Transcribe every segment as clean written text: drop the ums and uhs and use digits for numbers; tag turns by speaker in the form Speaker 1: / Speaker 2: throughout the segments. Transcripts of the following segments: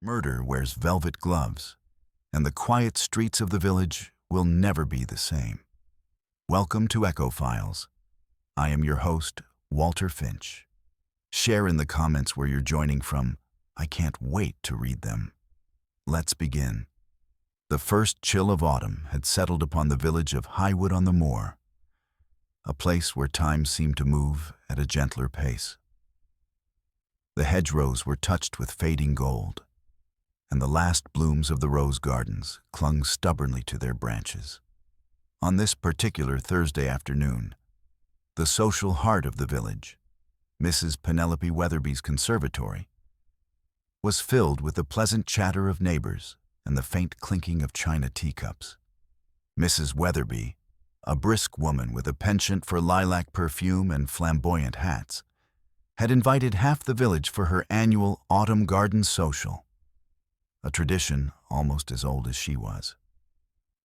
Speaker 1: Murder wears velvet gloves, and the quiet streets of the village will never be the same. Welcome to Echo Files. I am your host, Walter Finch. Share in the comments where you're joining from. I can't wait to read them. Let's begin. The first chill of autumn had settled upon the village of Highwood-on-the-Moor, a place where time seemed to move at a gentler pace. The hedgerows were touched with fading gold, and the last blooms of the rose gardens clung stubbornly to their branches. On this particular Thursday afternoon, the social heart of the village, Mrs. Penelope Weatherby's conservatory, was filled with the pleasant chatter of neighbors and the faint clinking of china teacups. Mrs. Weatherby, a brisk woman with a penchant for lilac perfume and flamboyant hats, had invited half the village for her annual autumn garden social, a tradition almost as old as she was.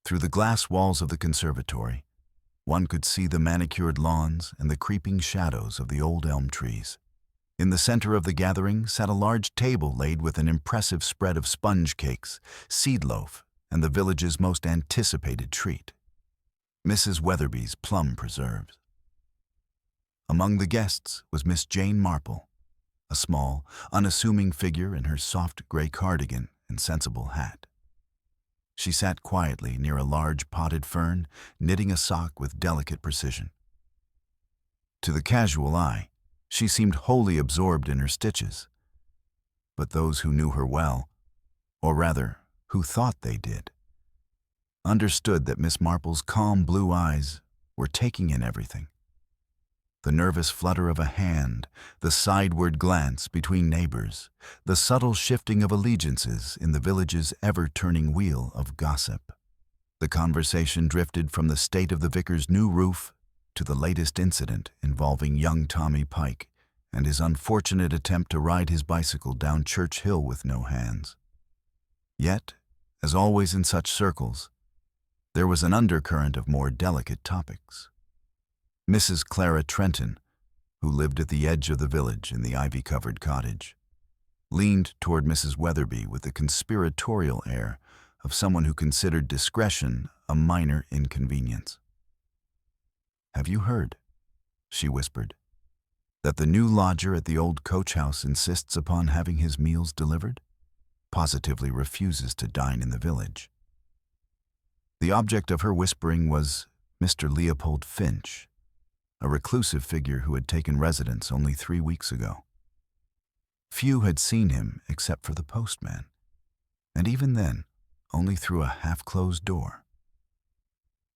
Speaker 1: Through the glass walls of the conservatory, one could see the manicured lawns and the creeping shadows of the old elm trees. In the center of the gathering sat a large table laid with an impressive spread of sponge cakes, seed loaf, and the village's most anticipated treat, Mrs. Weatherby's plum preserves. Among the guests was Miss Jane Marple, a small, unassuming figure in her soft gray cardigan and sensible hat. She sat quietly near a large potted fern, knitting a sock with delicate precision. To the casual eye, she seemed wholly absorbed in her stitches, but those who knew her well, or rather, who thought they did, understood that Miss Marple's calm blue eyes were taking in everything. The nervous flutter of a hand, the sideward glance between neighbors, the subtle shifting of allegiances in the village's ever-turning wheel of gossip. The conversation drifted from the state of the vicar's new roof to the latest incident involving young Tommy Pike and his unfortunate attempt to ride his bicycle down Church Hill with no hands. Yet, as always in such circles, there was an undercurrent of more delicate topics. Mrs. Clara Trenton, who lived at the edge of the village in the ivy-covered cottage, leaned toward Mrs. Weatherby with the conspiratorial air of someone who considered discretion a minor inconvenience. "Have you heard," she whispered, "that the new lodger at the old coach house insists upon having his meals delivered? Positively refuses to dine in the village." The object of her whispering was Mr. Leopold Finch, a reclusive figure who had taken residence only 3 weeks ago. Few had seen him except for the postman, and even then, only through a half-closed door.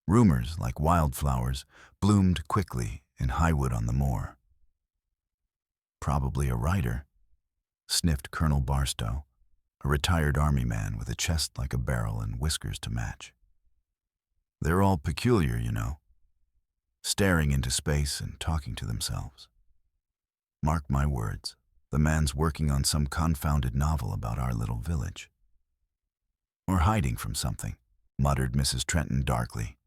Speaker 1: Rumors, like wildflowers, bloomed quickly in Highwood-on-the-Moor. "Probably a writer," sniffed Colonel Barstow, a retired army man with a chest like a barrel and whiskers to match. "They're all peculiar, you know, staring into space and talking to themselves. Mark my words, the man's working on some confounded novel about our little village." "Or hiding from something," muttered Mrs. Trenton darkly,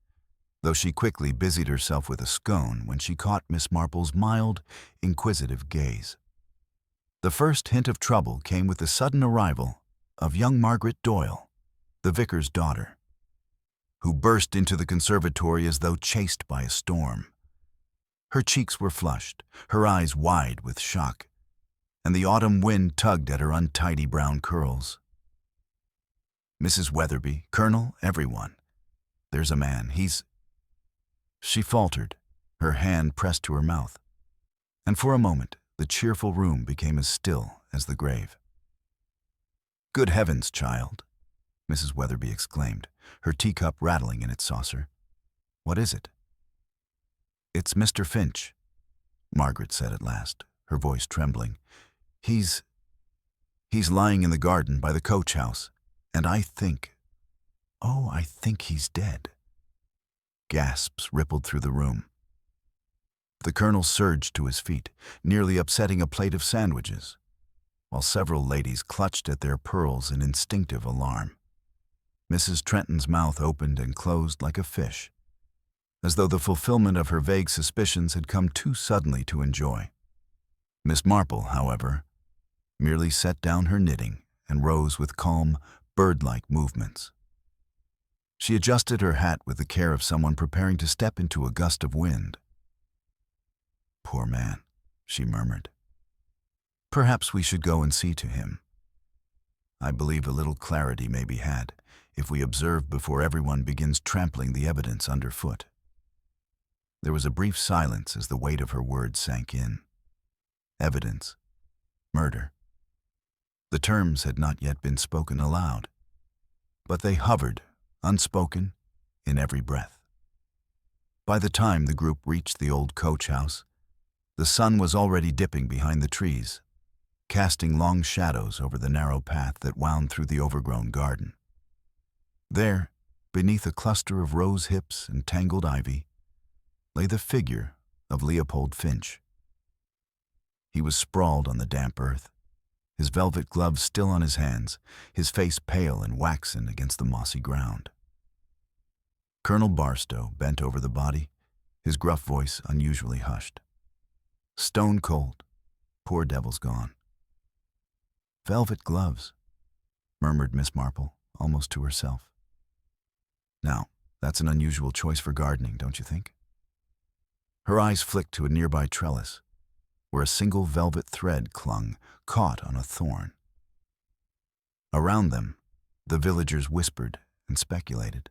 Speaker 1: though she quickly busied herself with a scone when she caught Miss Marple's mild, inquisitive gaze. The first hint of trouble came with the sudden arrival of young Margaret Doyle, the vicar's daughter, who burst into the conservatory as though chased by a storm. Her cheeks were flushed, her eyes wide with shock, and the autumn wind tugged at her untidy brown curls. "Mrs. Weatherby, Colonel, everyone. There's a man, he's—" She faltered, her hand pressed to her mouth, and for a moment the cheerful room became as still as the grave. "Good heavens, child," Mrs. Weatherby exclaimed, her teacup rattling in its saucer. "What is it?" "It's Mr. Finch," Margaret said at last, her voice trembling. He's lying in the garden by the coach house, and I think he's dead." Gasps rippled through the room. The colonel surged to his feet, nearly upsetting a plate of sandwiches, while several ladies clutched at their pearls in instinctive alarm. Mrs. Trenton's mouth opened and closed like a fish, as though the fulfillment of her vague suspicions had come too suddenly to enjoy. Miss Marple, however, merely set down her knitting and rose with calm, bird-like movements. She adjusted her hat with the care of someone preparing to step into a gust of wind. "Poor man," she murmured. "Perhaps we should go and see to him. I believe a little clarity may be had if we observe before everyone begins trampling the evidence underfoot." There was a brief silence as the weight of her words sank in. Evidence. Murder. The terms had not yet been spoken aloud, but they hovered, unspoken, in every breath. By the time the group reached the old coach house, the sun was already dipping behind the trees, casting long shadows over the narrow path that wound through the overgrown garden. There, beneath a cluster of rose hips and tangled ivy, lay the figure of Leopold Finch. He was sprawled on the damp earth, his velvet gloves still on his hands, his face pale and waxen against the mossy ground. Colonel Barstow bent over the body, his gruff voice unusually hushed. "Stone cold. Poor devil's gone." "Velvet gloves," murmured Miss Marple, almost to herself. "Now, that's an unusual choice for gardening, don't you think?" Her eyes flicked to a nearby trellis, where a single velvet thread clung, caught on a thorn. Around them, the villagers whispered and speculated.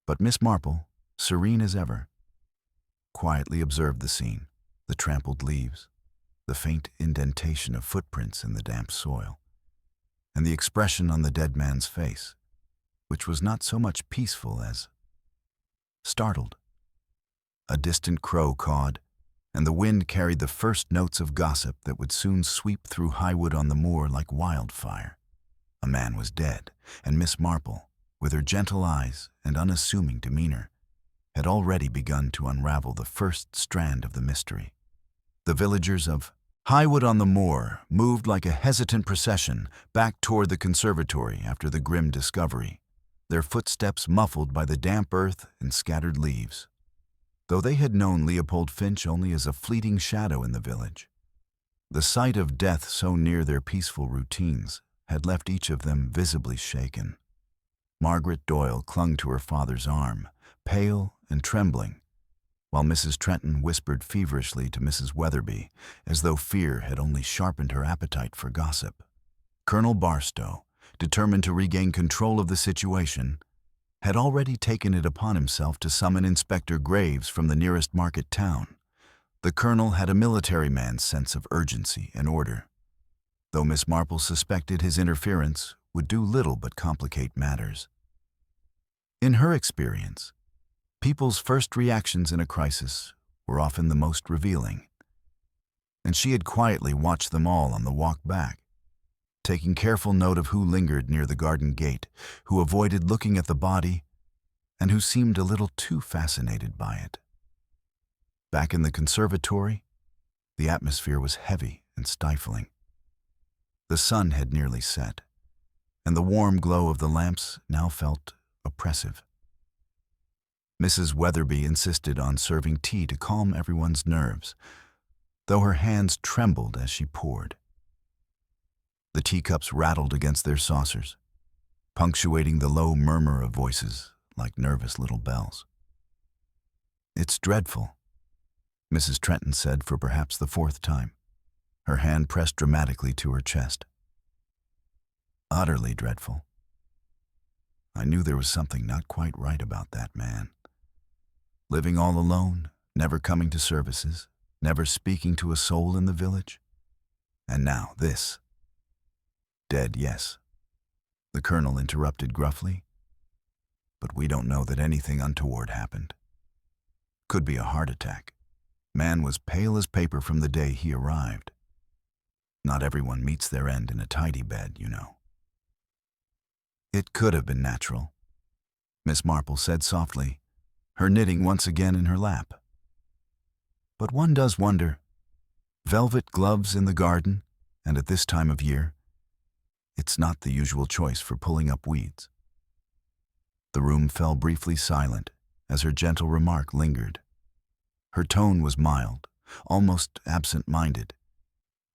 Speaker 1: But Miss Marple, serene as ever, quietly observed the scene, the trampled leaves, the faint indentation of footprints in the damp soil, and the expression on the dead man's face, which was not so much peaceful as startled. A distant crow cawed, and the wind carried the first notes of gossip that would soon sweep through Highwood on the Moor like wildfire. A man was dead, and Miss Marple, with her gentle eyes and unassuming demeanor, had already begun to unravel the first strand of the mystery. The villagers of Highwood on the Moor moved like a hesitant procession back toward the conservatory after the grim discovery, their footsteps muffled by the damp earth and scattered leaves. Though they had known Leopold Finch only as a fleeting shadow in the village, the sight of death so near their peaceful routines had left each of them visibly shaken. Margaret Doyle clung to her father's arm, pale and trembling, while Mrs. Trenton whispered feverishly to Mrs. Weatherby, as though fear had only sharpened her appetite for gossip. Colonel Barstow, determined to regain control of the situation, had already taken it upon himself to summon Inspector Graves from the nearest market town. The colonel had a military man's sense of urgency and order, though Miss Marple suspected his interference would do little but complicate matters. In her experience, people's first reactions in a crisis were often the most revealing, and she had quietly watched them all on the walk back, taking careful note of who lingered near the garden gate, who avoided looking at the body, and who seemed a little too fascinated by it. Back in the conservatory, the atmosphere was heavy and stifling. The sun had nearly set, and the warm glow of the lamps now felt oppressive. Mrs. Weatherby insisted on serving tea to calm everyone's nerves, though her hands trembled as she poured. The teacups rattled against their saucers, punctuating the low murmur of voices like nervous little bells. "It's dreadful," Mrs. Trenton said for perhaps the fourth time, her hand pressed dramatically to her chest. "Utterly dreadful. I knew there was something not quite right about that man. Living all alone, never coming to services, never speaking to a soul in the village. And now this." "Dead, yes," the colonel interrupted gruffly. "But we don't know that anything untoward happened. Could be a heart attack. Man was pale as paper from the day he arrived. Not everyone meets their end in a tidy bed, you know." "It could have been natural," Miss Marple said softly, her knitting once again in her lap. "But one does wonder. Velvet gloves in the garden, and at this time of year. It's not the usual choice for pulling up weeds." The room fell briefly silent as her gentle remark lingered. Her tone was mild, almost absent-minded,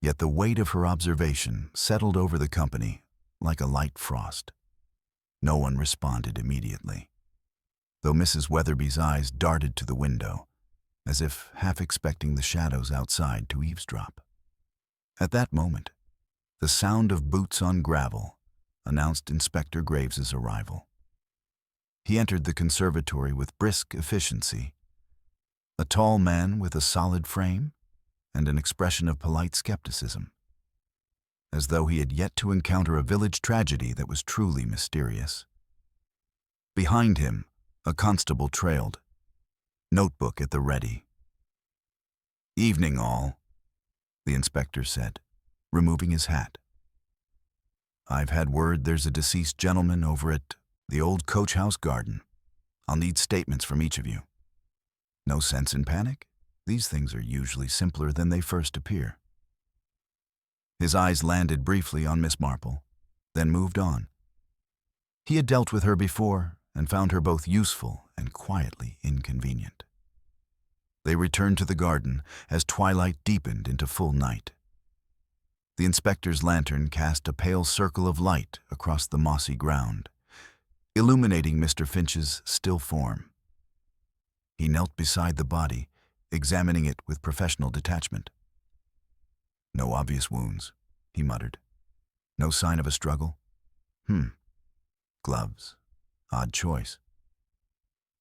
Speaker 1: Yet the weight of her observation settled over the company like a light frost. No one responded immediately, though Mrs. Weatherby's eyes darted to the window, as if half expecting the shadows outside to eavesdrop. At that moment, the sound of boots on gravel announced Inspector Graves's arrival. He entered the conservatory with brisk efficiency, a tall man with a solid frame and an expression of polite skepticism, as though he had yet to encounter a village tragedy that was truly mysterious. Behind him, a constable trailed, notebook at the ready. "Evening, all," the inspector said, removing his hat. "I've had word there's a deceased gentleman over at the old coach house garden. I'll need statements from each of you. No sense in panic. These things are usually simpler than they first appear." His eyes landed briefly on Miss Marple, then moved on. He had dealt with her before and found her both useful and quietly inconvenient. They returned to the garden as twilight deepened into full night. The inspector's lantern cast a pale circle of light across the mossy ground, illuminating Mr. Finch's still form. He knelt beside the body, examining it with professional detachment. "No obvious wounds," he muttered. "No sign of a struggle? Gloves. Odd choice.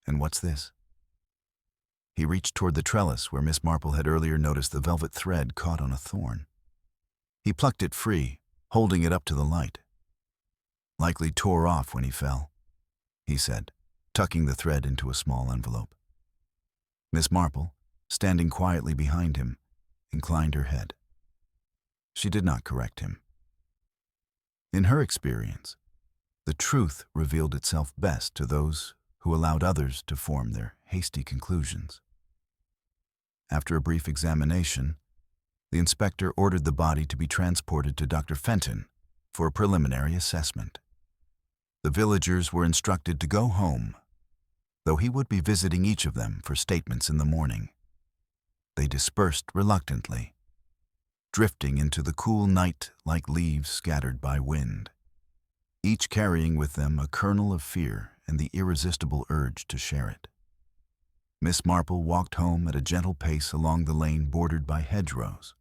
Speaker 1: And what's this?" He reached toward the trellis where Miss Marple had earlier noticed the velvet thread caught on a thorn. He plucked it free, holding it up to the light. "Likely tore off when he fell," he said, tucking the thread into a small envelope. Miss Marple, standing quietly behind him, inclined her head. She did not correct him. In her experience, the truth revealed itself best to those who allowed others to form their hasty conclusions. After a brief examination, the inspector ordered the body to be transported to Dr. Fenton for a preliminary assessment. The villagers were instructed to go home, though he would be visiting each of them for statements in the morning. They dispersed reluctantly, drifting into the cool night like leaves scattered by wind, each carrying with them a kernel of fear and the irresistible urge to share it. Miss Marple walked home at a gentle pace along the lane bordered by hedgerows.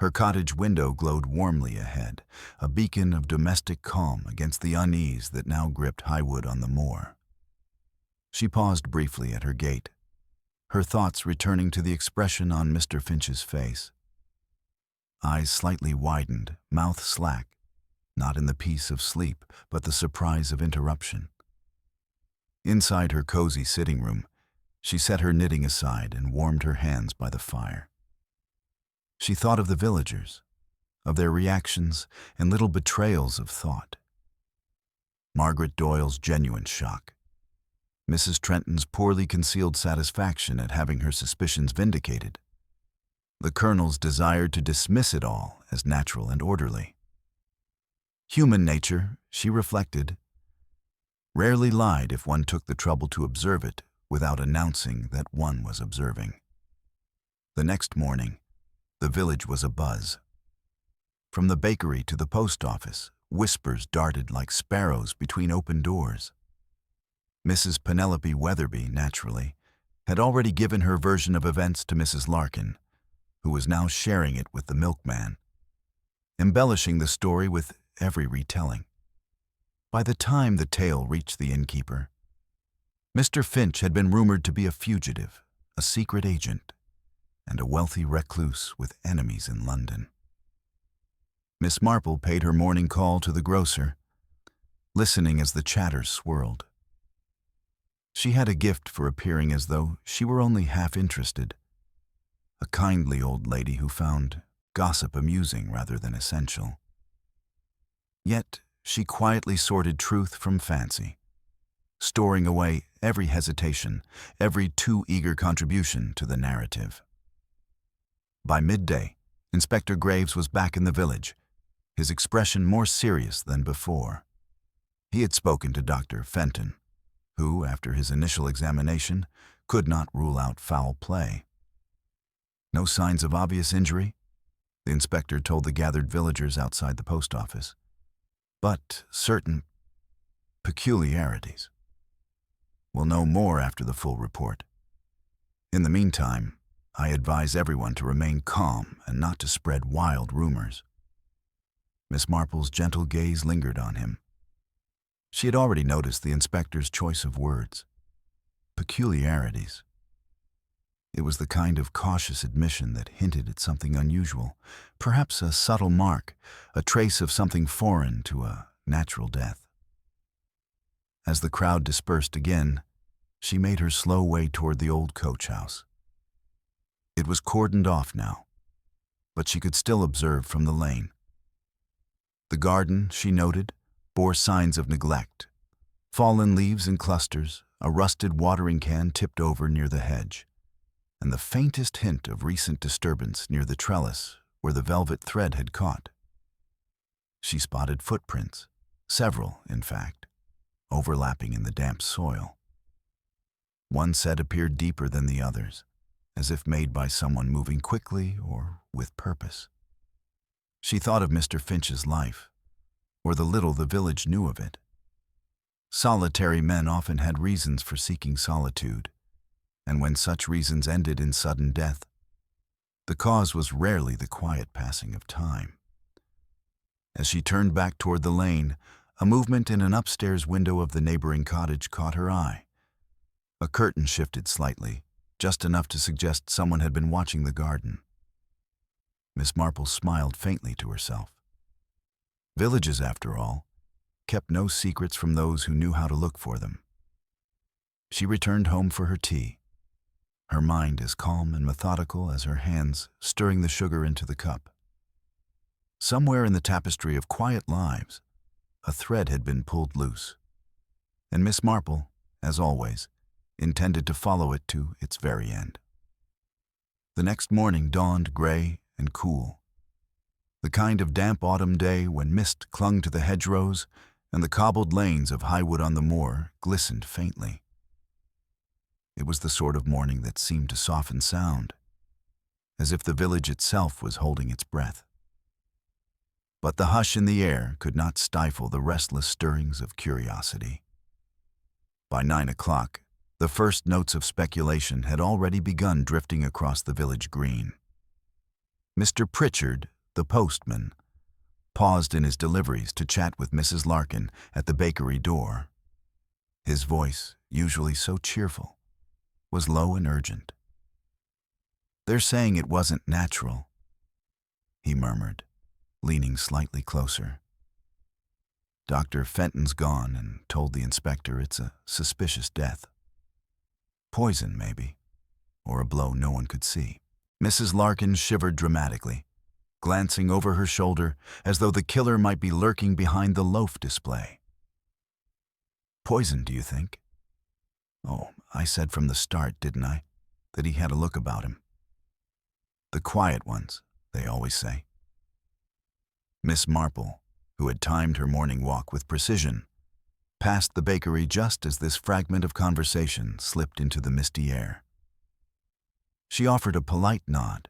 Speaker 1: Her cottage window glowed warmly ahead, a beacon of domestic calm against the unease that now gripped Highwood on the moor. She paused briefly at her gate, her thoughts returning to the expression on Mr. Finch's face. Eyes slightly widened, mouth slack, not in the peace of sleep, but the surprise of interruption. Inside her cozy sitting room, she set her knitting aside and warmed her hands by the fire. She thought of the villagers, of their reactions and little betrayals of thought. Margaret Doyle's genuine shock, Mrs. Trenton's poorly concealed satisfaction at having her suspicions vindicated, the Colonel's desire to dismiss it all as natural and orderly. Human nature, she reflected, rarely lied if one took the trouble to observe it without announcing that one was observing. The next morning, the village was abuzz. From the bakery to the post office, whispers darted like sparrows between open doors. Mrs. Penelope Weatherby, naturally, had already given her version of events to Mrs. Larkin, who was now sharing it with the milkman, embellishing the story with every retelling. By the time the tale reached the innkeeper, Mr. Finch had been rumored to be a fugitive, a secret agent, and a wealthy recluse with enemies in London. Miss Marple paid her morning call to the grocer, listening as the chatter swirled. She had a gift for appearing as though she were only half interested, a kindly old lady who found gossip amusing rather than essential. Yet she quietly sorted truth from fancy, storing away every hesitation, every too eager contribution to the narrative. By midday, Inspector Graves was back in the village, his expression more serious than before. He had spoken to Dr. Fenton, who, after his initial examination, could not rule out foul play. No signs of obvious injury? the inspector told the gathered villagers outside the post office. But certain peculiarities. We'll know more after the full report. In the meantime, I advise everyone to remain calm and not to spread wild rumors. Miss Marple's gentle gaze lingered on him. She had already noticed the inspector's choice of words. Peculiarities. It was the kind of cautious admission that hinted at something unusual, perhaps a subtle mark, a trace of something foreign to a natural death. As the crowd dispersed again, she made her slow way toward the old coach house. It was cordoned off now, but she could still observe from the lane. The garden, she noted, bore signs of neglect. Fallen leaves in clusters, a rusted watering can tipped over near the hedge, and the faintest hint of recent disturbance near the trellis where the velvet thread had caught. She spotted footprints, several, in fact, overlapping in the damp soil. One set appeared deeper than the others, as if made by someone moving quickly or with purpose. She thought of Mr. Finch's life, or the little the village knew of it. Solitary men often had reasons for seeking solitude, and when such reasons ended in sudden death, the cause was rarely the quiet passing of time. As she turned back toward the lane, a movement in an upstairs window of the neighboring cottage caught her eye. A curtain shifted slightly, just enough to suggest someone had been watching the garden. Miss Marple smiled faintly to herself. Villages, after all, kept no secrets from those who knew how to look for them. She returned home for her tea, her mind as calm and methodical as her hands stirring the sugar into the cup. Somewhere in the tapestry of quiet lives, a thread had been pulled loose, and Miss Marple, as always, intended to follow it to its very end. The next morning dawned gray and cool, the kind of damp autumn day when mist clung to the hedgerows and the cobbled lanes of Highwood on the Moor glistened faintly. It was the sort of morning that seemed to soften sound, as if the village itself was holding its breath. But the hush in the air could not stifle the restless stirrings of curiosity. By 9 o'clock, the first notes of speculation had already begun drifting across the village green. Mr. Pritchard, the postman, paused in his deliveries to chat with Mrs. Larkin at the bakery door. His voice, usually so cheerful, was low and urgent. "They're saying it wasn't natural," he murmured, leaning slightly closer. "Dr. Fenton's gone and told the inspector it's a suspicious death. Poison, maybe, or a blow no one could see." Mrs. Larkin shivered dramatically, glancing over her shoulder as though the killer might be lurking behind the loaf display. "Poison, do you think? Oh, I said from the start, didn't I, that he had a look about him. The quiet ones, they always say." Miss Marple, who had timed her morning walk with precision, passed the bakery just as this fragment of conversation slipped into the misty air. She offered a polite nod,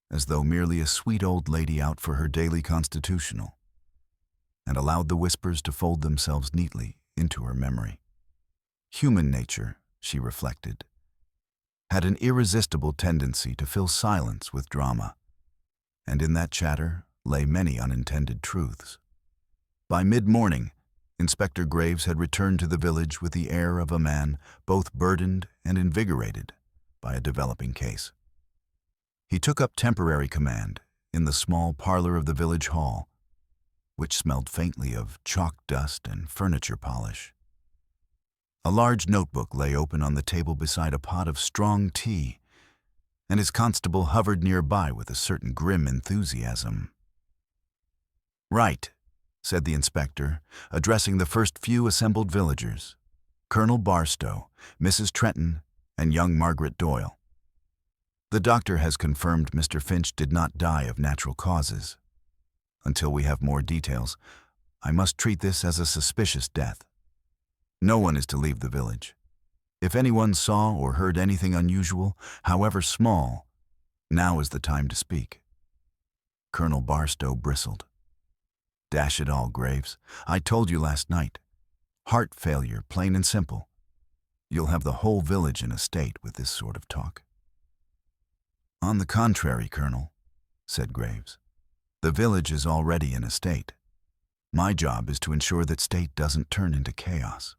Speaker 1: as though merely a sweet old lady out for her daily constitutional, and allowed the whispers to fold themselves neatly into her memory. Human nature, she reflected, had an irresistible tendency to fill silence with drama, and in that chatter lay many unintended truths. By mid-morning, Inspector Graves had returned to the village with the air of a man both burdened and invigorated by a developing case. He took up temporary command in the small parlor of the village hall, which smelled faintly of chalk dust and furniture polish. A large notebook lay open on the table beside a pot of strong tea, and his constable hovered nearby with a certain grim enthusiasm. "Right," said the inspector, addressing the first few assembled villagers, Colonel Barstow, Mrs. Trenton, and young Margaret Doyle. "The doctor has confirmed Mr. Finch did not die of natural causes. Until we have more details, I must treat this as a suspicious death. No one is to leave the village. If anyone saw or heard anything unusual, however small, now is the time to speak. Colonel Barstow bristled. Dash it all, Graves. I told you last night. Heart failure, plain and simple. You'll have the whole village in a state with this sort of talk. On the contrary, Colonel, said Graves. The village is already in a state. My job is to ensure that state doesn't turn into chaos.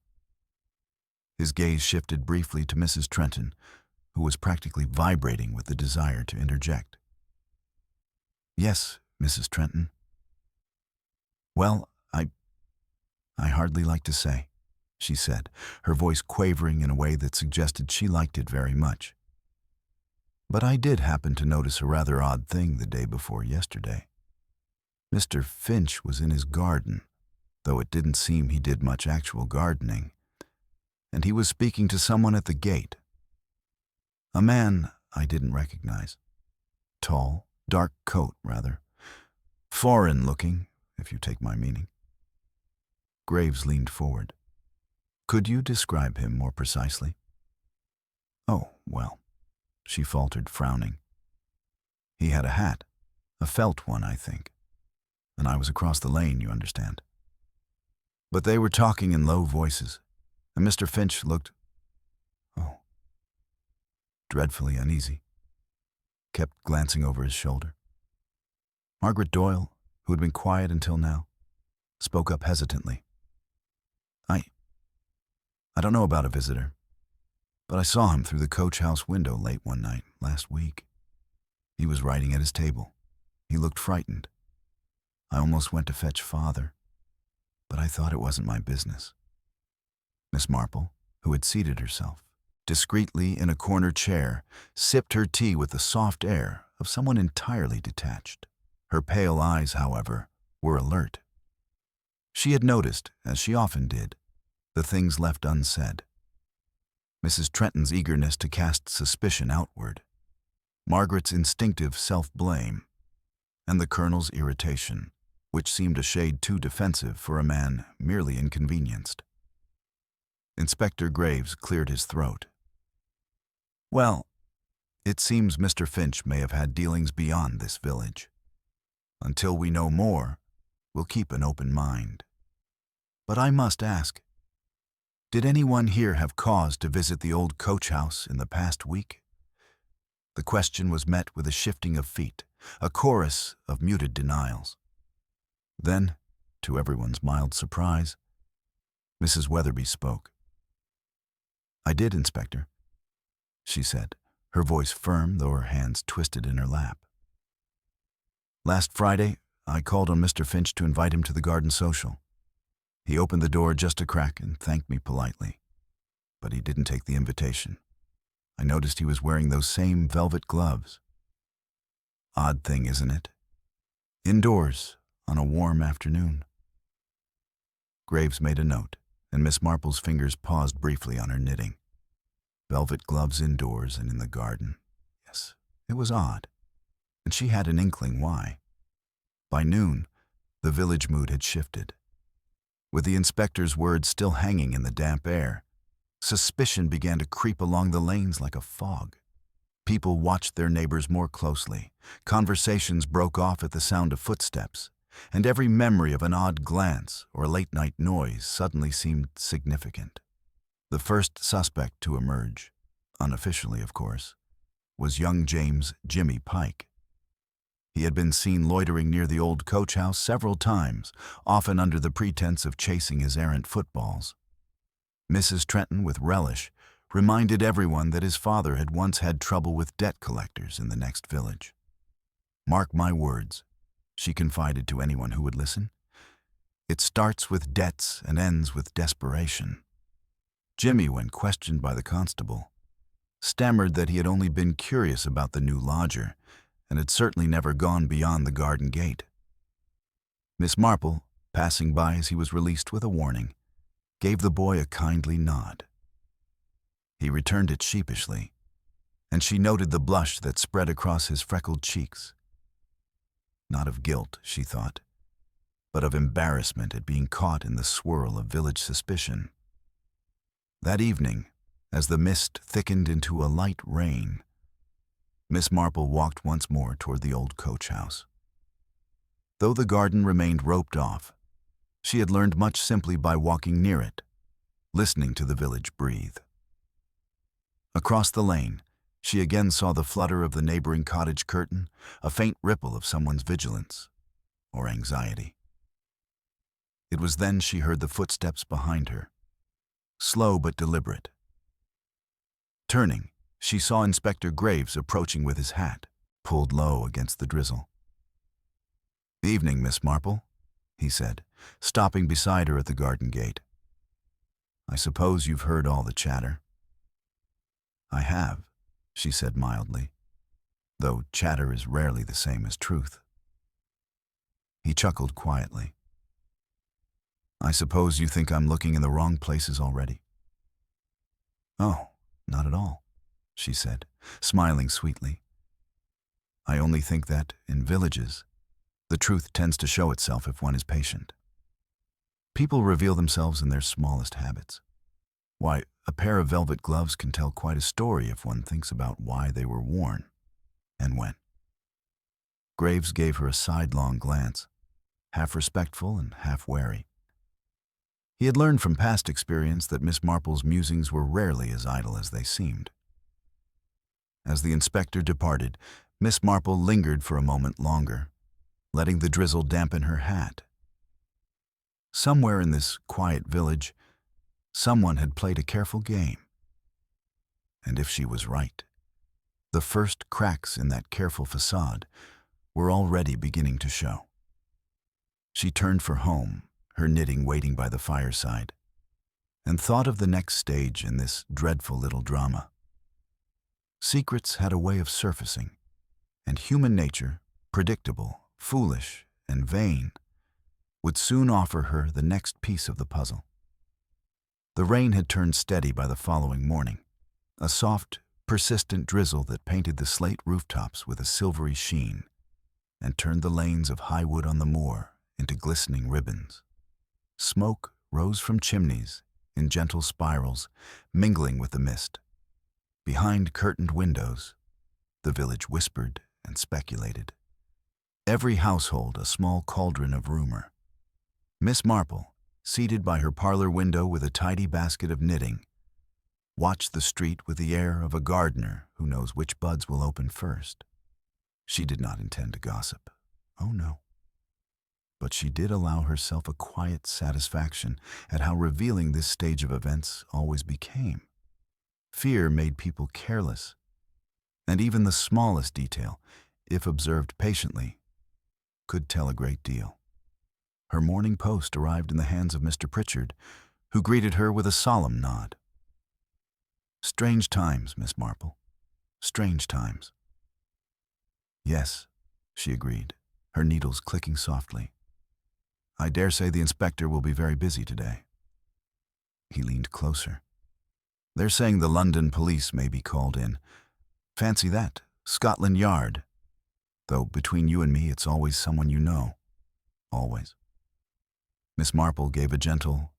Speaker 1: His gaze shifted briefly to Mrs. Trenton, who was practically vibrating with the desire to interject. Yes, Mrs. Trenton. Well, I hardly like to say, she said, her voice quavering in a way that suggested she liked it very much. But I did happen to notice a rather odd thing the day before yesterday. Mr. Finch was in his garden, though it didn't seem he did much actual gardening, and he was speaking to someone at the gate. A man I didn't recognize. Tall, dark coat, rather. Foreign-looking, if you take my meaning. Graves leaned forward. Could you describe him more precisely? Oh, well, she faltered, frowning. He had a hat, a felt one, I think. And I was across the lane, you understand. But they were talking in low voices, and Mr. Finch looked, dreadfully uneasy, kept glancing over his shoulder. Margaret Doyle, who had been quiet until now, spoke up hesitantly. I don't know about a visitor, but I saw him through the coach house window late one night last week. He was writing at his table. He looked frightened. I almost went to fetch Father, but I thought it wasn't my business. Miss Marple, who had seated herself discreetly in a corner chair, sipped her tea with the soft air of someone entirely detached. Her pale eyes, however, were alert. She had noticed, as she often did, the things left unsaid. Mrs. Trenton's eagerness to cast suspicion outward, Margaret's instinctive self-blame, and the Colonel's irritation, which seemed a shade too defensive for a man merely inconvenienced. Inspector Graves cleared his throat. Well, it seems Mr. Finch may have had dealings beyond this village. Until we know more, we'll keep an open mind. But I must ask, did anyone here have cause to visit the old coach house in the past week? The question was met with a shifting of feet, a chorus of muted denials. Then, to everyone's mild surprise, Mrs. Weatherby spoke. I did, Inspector, she said, her voice firm though her hands twisted in her lap. Last Friday, I called on Mr. Finch to invite him to the garden social. He opened the door just a crack and thanked me politely, but he didn't take the invitation. I noticed he was wearing those same velvet gloves. Odd thing, isn't it? Indoors, on a warm afternoon. Graves made a note, and Miss Marple's fingers paused briefly on her knitting. Velvet gloves indoors and in the garden. Yes, it was odd, and she had an inkling why. By noon, the village mood had shifted. With the inspector's words still hanging in the damp air, suspicion began to creep along the lanes like a fog. People watched their neighbors more closely. Conversations broke off at the sound of footsteps, and every memory of an odd glance or late-night noise suddenly seemed significant. The first suspect to emerge, unofficially of course, was young James Jimmy Pike. He had been seen loitering near the old coach house several times, often under the pretense of chasing his errant footballs. Mrs. Trenton, with relish, reminded everyone that his father had once had trouble with debt collectors in the next village. Mark my words, she confided to anyone who would listen. It starts with debts and ends with desperation. Jimmy, when questioned by the constable, stammered that he had only been curious about the new lodger and had certainly never gone beyond the garden gate. Miss Marple, passing by as he was released with a warning, gave the boy a kindly nod. He returned it sheepishly, and she noted the blush that spread across his freckled cheeks. Not of guilt, she thought, but of embarrassment at being caught in the swirl of village suspicion. That evening, as the mist thickened into a light rain, Miss Marple walked once more toward the old coach house. Though the garden remained roped off, she had learned much simply by walking near it, listening to the village breathe. Across the lane, she again saw the flutter of the neighboring cottage curtain, a faint ripple of someone's vigilance or anxiety. It was then she heard the footsteps behind her, slow but deliberate. Turning, she saw Inspector Graves approaching with his hat pulled low against the drizzle. "Evening, Miss Marple," he said, stopping beside her at the garden gate. "I suppose you've heard all the chatter." "I have," she said mildly, though chatter is rarely the same as truth. He chuckled quietly. "I suppose you think I'm looking in the wrong places already?" "Oh, not at all," she said, smiling sweetly. "I only think that, in villages, the truth tends to show itself if one is patient. People reveal themselves in their smallest habits. Why, a pair of velvet gloves can tell quite a story if one thinks about why they were worn and when." Graves gave her a sidelong glance, half respectful and half wary. He had learned from past experience that Miss Marple's musings were rarely as idle as they seemed. As the inspector departed, Miss Marple lingered for a moment longer, letting the drizzle dampen her hat. Somewhere in this quiet village, someone had played a careful game. And if she was right, the first cracks in that careful facade were already beginning to show. She turned for home, her knitting waiting by the fireside, and thought of the next stage in this dreadful little drama. Secrets had a way of surfacing, and human nature, predictable, foolish, and vain, would soon offer her the next piece of the puzzle. The rain had turned steady by the following morning, a soft, persistent drizzle that painted the slate rooftops with a silvery sheen and turned the lanes of high wood on the moor into glistening ribbons. Smoke rose from chimneys in gentle spirals, mingling with the mist. Behind curtained windows, the village whispered and speculated. Every household a small cauldron of rumor. Miss Marple, seated by her parlor window with a tidy basket of knitting, watched the street with the air of a gardener who knows which buds will open first. She did not intend to gossip. Oh no. But she did allow herself a quiet satisfaction at how revealing this stage of events always became. Fear made people careless, and even the smallest detail, if observed patiently, could tell a great deal. Her morning post arrived in the hands of Mr. Pritchard, who greeted her with a solemn nod. "Strange times, Miss Marple. Strange times." "Yes," she agreed, her needles clicking softly. "I dare say the inspector will be very busy today." He leaned closer. "They're saying the London police may be called in. Fancy that, Scotland Yard. Though between you and me, it's always someone you know. Always." Miss Marple gave a gentle,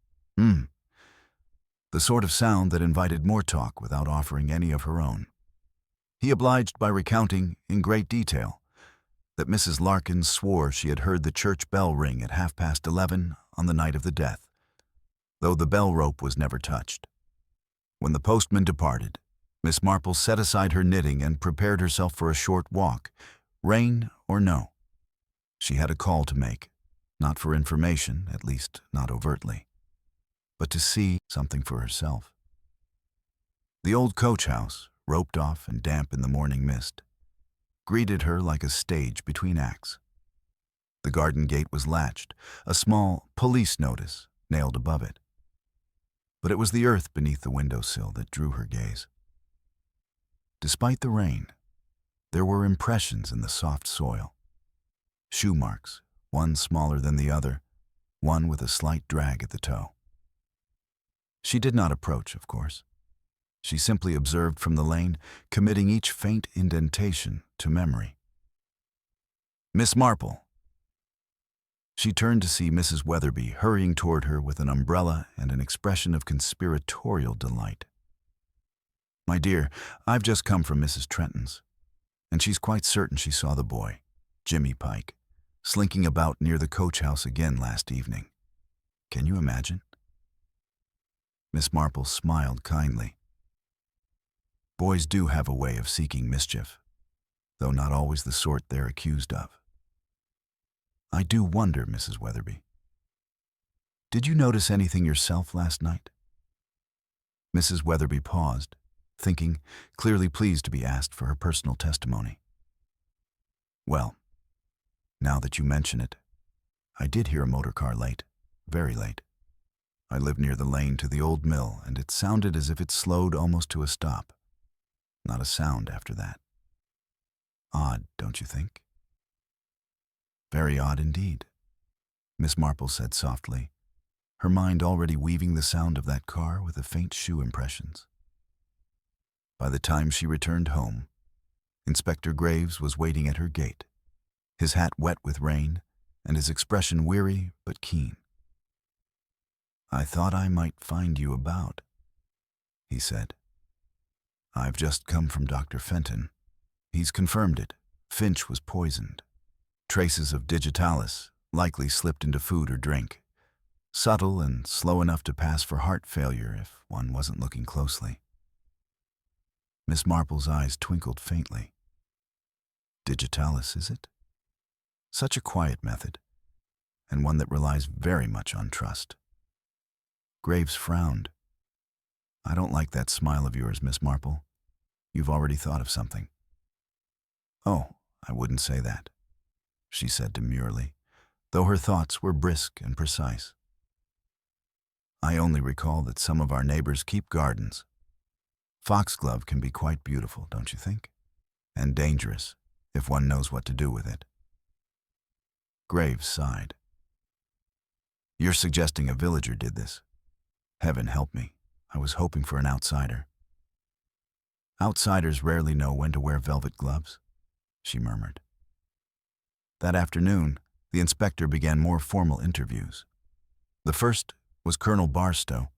Speaker 1: the sort of sound that invited more talk without offering any of her own. He obliged by recounting, in great detail, that Mrs. Larkins swore she had heard the church bell ring at 11:30 on the night of the death, though the bell rope was never touched. When the postman departed, Miss Marple set aside her knitting and prepared herself for a short walk, rain or no. She had a call to make, not for information, at least not overtly, but to see something for herself. The old coach house, roped off and damp in the morning mist, greeted her like a stage between acts. The garden gate was latched, a small police notice nailed above it. But it was the earth beneath the windowsill that drew her gaze. Despite the rain, there were impressions in the soft soil. Shoe marks, one smaller than the other, one with a slight drag at the toe. She did not approach, of course. She simply observed from the lane, committing each faint indentation to memory. "Miss Marple." She turned to see Mrs. Weatherby hurrying toward her with an umbrella and an expression of conspiratorial delight. "My dear, I've just come from Mrs. Trenton's, and she's quite certain she saw the boy, Jimmy Pike. slinking about near the coach house again last evening. Can you imagine? Miss Marple smiled kindly. Boys do have a way of seeking mischief, though not always the sort they're accused of. I do wonder, Mrs. Weatherby. Did you notice anything yourself last night? Mrs. Weatherby paused, thinking, clearly pleased to be asked for her personal testimony. Well, now that you mention it, I did hear a motor car late, very late. I live near the lane to the old mill, and it sounded as if it slowed almost to a stop. Not a sound after that. Odd, don't you think? Very odd indeed, Miss Marple said softly, her mind already weaving the sound of that car with the faint shoe impressions. By the time she returned home, Inspector Graves was waiting at her gate, his hat wet with rain and his expression weary but keen. I thought I might find you about, he said. I've just come from Dr. Fenton. He's confirmed it. Finch was poisoned. Traces of digitalis likely slipped into food or drink. Subtle and slow enough to pass for heart failure if one wasn't looking closely. Miss Marple's eyes twinkled faintly. Digitalis, is it? Such a quiet method, and one that relies very much on trust. Graves frowned. I don't like that smile of yours, Miss Marple. You've already thought of something. Oh, I wouldn't say that, she said demurely, though her thoughts were brisk and precise. I only recall that some of our neighbors keep gardens. Foxglove can be quite beautiful, don't you think? And dangerous, if one knows what to do with it. Graves sighed. You're suggesting a villager did this? Heaven help me, I was hoping for an outsider. Outsiders rarely know when to wear velvet gloves, she murmured. That afternoon, the inspector began more formal interviews. The first was Colonel Barstow,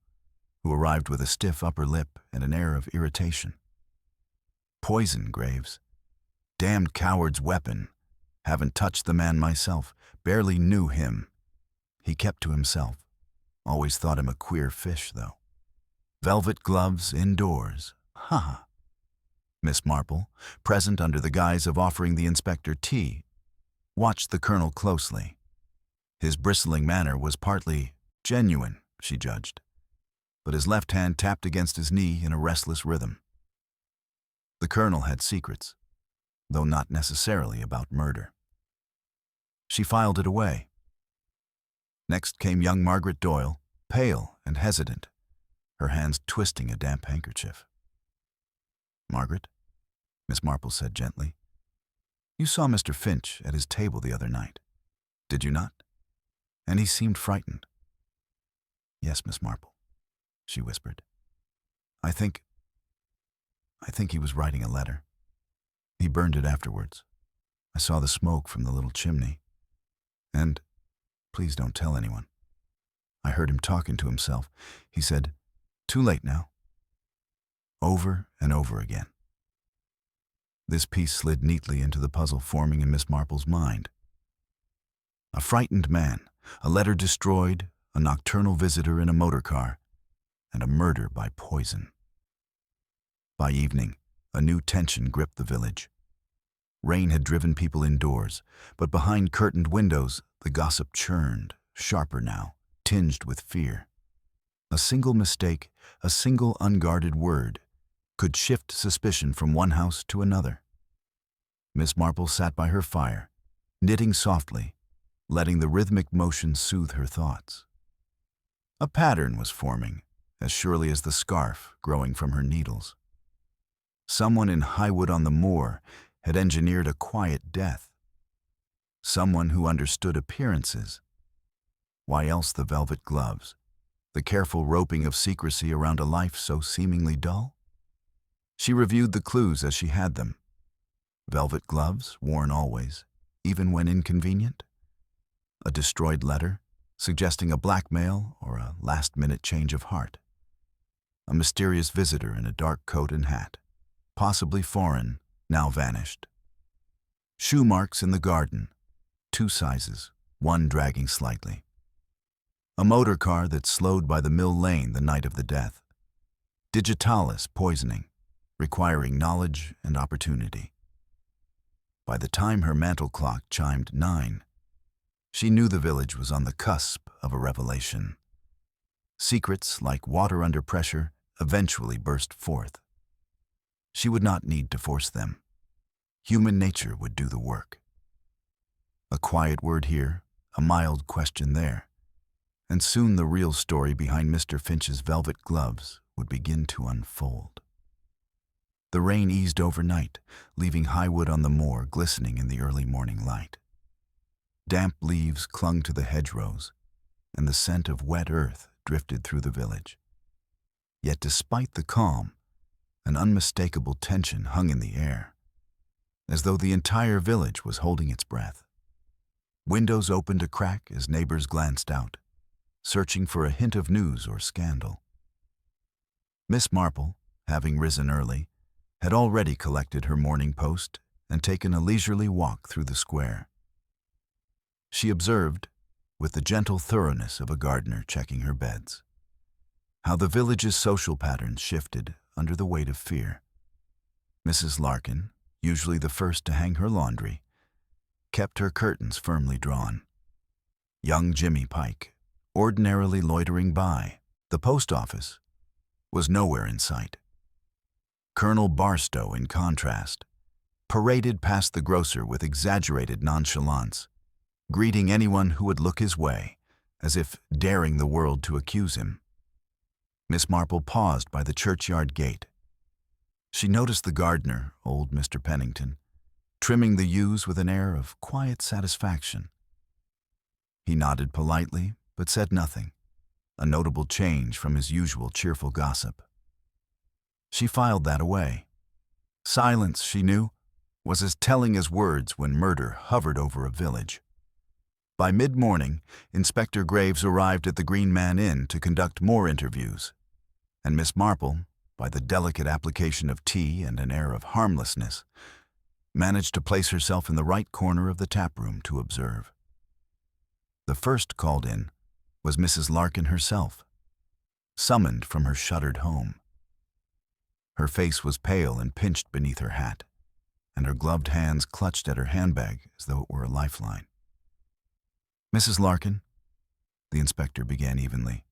Speaker 1: who arrived with a stiff upper lip and an air of irritation. Poison, Graves. Damned coward's weapon. Haven't touched the man myself, barely knew him. He kept to himself. Always thought him a queer fish, though. Velvet gloves indoors. Ha ha. Miss Marple, present under the guise of offering the inspector tea, watched the colonel closely. His bristling manner was partly genuine, she judged, but his left hand tapped against his knee in a restless rhythm. The colonel had secrets, though not necessarily about murder. She filed it away. Next came young Margaret Doyle, pale and hesitant, her hands twisting a damp handkerchief. Margaret, Miss Marple said gently, you saw Mr. Finch at his table the other night, did you not? And he seemed frightened. Yes, Miss Marple, she whispered. I think he was writing a letter. He burned it afterwards. I saw the smoke from the little chimney. And, please don't tell anyone. I heard him talking to himself. He said, too late now. Over and over again. This piece slid neatly into the puzzle forming in Miss Marple's mind. A frightened man, a letter destroyed, a nocturnal visitor in a motor car, and a murder by poison. By evening, a new tension gripped the village. Rain had driven people indoors, but behind curtained windows, the gossip churned, sharper now, tinged with fear. A single mistake, a single unguarded word, could shift suspicion from one house to another. Miss Marple sat by her fire, knitting softly, letting the rhythmic motion soothe her thoughts. A pattern was forming, as surely as the scarf growing from her needles. Someone in Highwood on the Moor had engineered a quiet death. Someone who understood appearances. Why else the velvet gloves, the careful roping of secrecy around a life so seemingly dull? She reviewed the clues as she had them. Velvet gloves, worn always, even when inconvenient. A destroyed letter, suggesting a blackmail or a last-minute change of heart. A mysterious visitor in a dark coat and hat, possibly foreign, now vanished. Shoe marks in the garden, two sizes, one dragging slightly. A motor car that slowed by the mill lane the night of the death. Digitalis poisoning, requiring knowledge and opportunity. By the time her mantel clock chimed 9, she knew the village was on the cusp of a revelation. Secrets, like water under pressure, eventually burst forth. She would not need to force them. Human nature would do the work. A quiet word here, a mild question there, and soon the real story behind Mr. Finch's velvet gloves would begin to unfold. The rain eased overnight, leaving Highwood on the moor glistening in the early morning light. Damp leaves clung to the hedgerows, and the scent of wet earth drifted through the village. Yet despite the calm, an unmistakable tension hung in the air, as though the entire village was holding its breath. Windows opened a crack as neighbors glanced out, searching for a hint of news or scandal. Miss Marple, having risen early, had already collected her morning post and taken a leisurely walk through the square. She observed, with the gentle thoroughness of a gardener checking her beds, how the village's social patterns shifted under the weight of fear. Mrs. Larkin, usually the first to hang her laundry, kept her curtains firmly drawn. Young Jimmy Pike, ordinarily loitering by the post office, was nowhere in sight. Colonel Barstow, in contrast, paraded past the grocer with exaggerated nonchalance, greeting anyone who would look his way, as if daring the world to accuse him. Miss Marple paused by the churchyard gate. She noticed the gardener, old Mr. Pennington, trimming the yews with an air of quiet satisfaction. He nodded politely, but said nothing, a notable change from his usual cheerful gossip. She filed that away. Silence, she knew, was as telling as words when murder hovered over a village. By mid-morning, Inspector Graves arrived at the Green Man Inn to conduct more interviews, and Miss Marple, by the delicate application of tea and an air of harmlessness, managed to place herself in the right corner of the taproom to observe. The first called in was Mrs. Larkin herself, summoned from her shuttered home. Her face was pale and pinched beneath her hat, and her gloved hands clutched at her handbag as though it were a lifeline. "Mrs. Larkin," the inspector began evenly,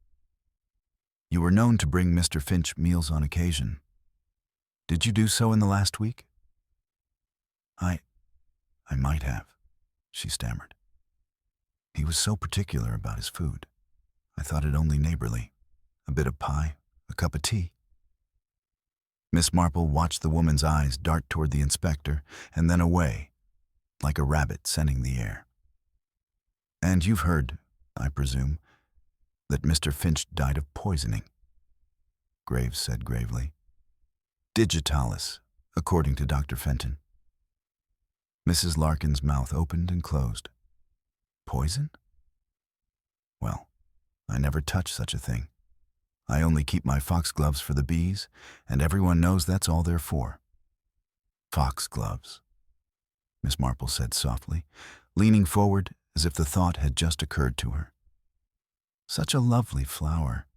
Speaker 1: "you were known to bring Mr. Finch meals on occasion. Did you do so in the last week?" I might have," she stammered. "He was so particular about his food. I thought it only neighborly. A bit of pie, a cup of tea." Miss Marple watched the woman's eyes dart toward the inspector and then away, like a rabbit scenting the air. "And you've heard, I presume, that Mr. Finch died of poisoning," Graves said gravely. "Digitalis, according to Dr. Fenton." Mrs. Larkin's mouth opened and closed. "Poison? Well, I never touch such a thing. I only keep my foxgloves for the bees, and everyone knows that's all they're for." "Foxgloves," Miss Marple said softly, leaning forward as if the thought had just occurred to her. "Such a lovely flower.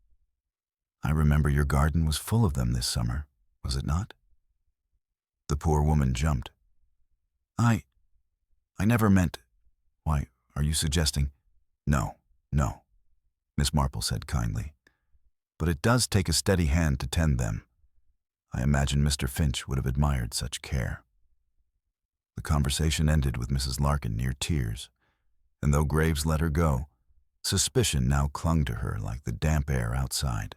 Speaker 1: I remember your garden was full of them this summer, was it not?" The poor woman jumped. I never meant... Why, are you suggesting... No, Miss Marple said kindly. "But it does take a steady hand to tend them. I imagine Mr. Finch would have admired such care." The conversation ended with Mrs. Larkin near tears, and though Graves let her go, suspicion now clung to her like the damp air outside.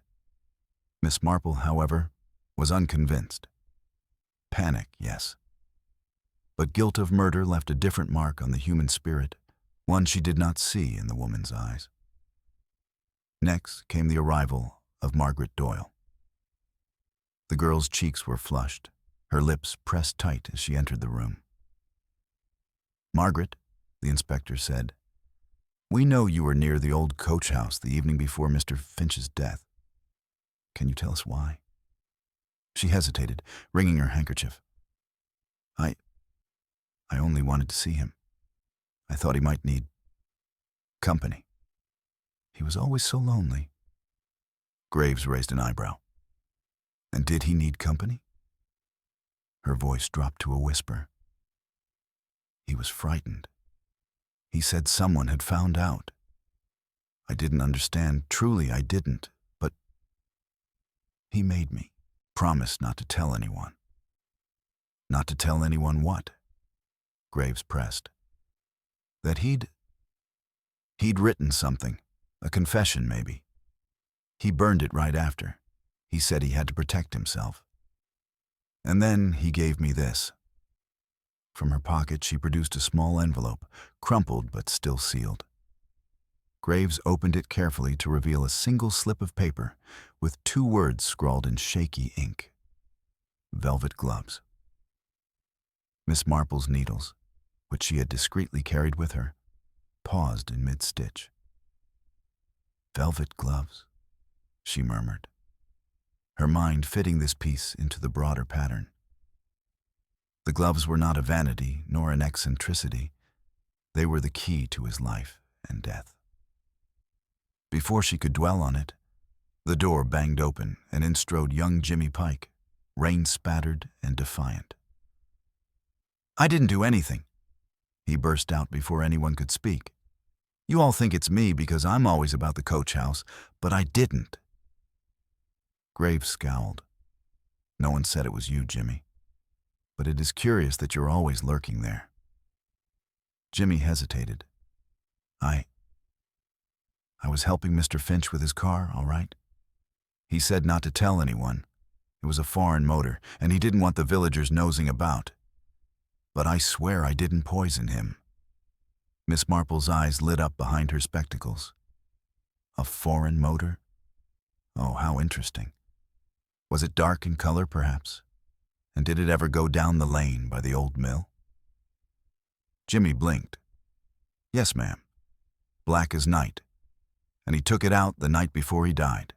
Speaker 1: Miss Marple, however, was unconvinced. Panic, yes. But guilt of murder left a different mark on the human spirit, one she did not see in the woman's eyes. Next came the arrival of Margaret Doyle. The girl's cheeks were flushed, her lips pressed tight as she entered the room. "Margaret," the inspector said, "we know you were near the old coach house the evening before Mr. Finch's death. Can you tell us why?" She hesitated, wringing her handkerchief. I only wanted to see him. I thought he might need company. He was always so lonely. Graves raised an eyebrow. And did he need company? Her voice dropped to a whisper. He was frightened. He said someone had found out. I didn't understand. Truly, I didn't. But he made me promise not to tell anyone. Not to tell anyone what? Graves pressed. That he'd written something. A confession, maybe. He burned it right after. He said he had to protect himself. And then he gave me this. From her pocket, she produced a small envelope, crumpled but still sealed. Graves opened it carefully to reveal a single slip of paper with 2 words scrawled in shaky ink. Velvet gloves. Miss Marple's needles, which she had discreetly carried with her, paused in mid-stitch. Velvet gloves, she murmured, her mind fitting this piece into the broader pattern. The gloves were not a vanity nor an eccentricity. They were the key to his life and death. Before she could dwell on it, the door banged open and in strode young Jimmy Pike, rain-spattered and defiant. I didn't do anything, he burst out before anyone could speak. You all think it's me because I'm always about the coach house, but I didn't. Graves scowled. No one said it was you, Jimmy. But it is curious that you're always lurking there. Jimmy hesitated. I was helping Mr. Finch with his car, all right? He said not to tell anyone. It was a foreign motor, and he didn't want the villagers nosing about. But I swear I didn't poison him. Miss Marple's eyes lit up behind her spectacles. A foreign motor? Oh, how interesting. Was it dark in color, perhaps? And did it ever go down the lane by the old mill? Jimmy blinked. Yes, ma'am. Black as night. And he took it out the night before he died.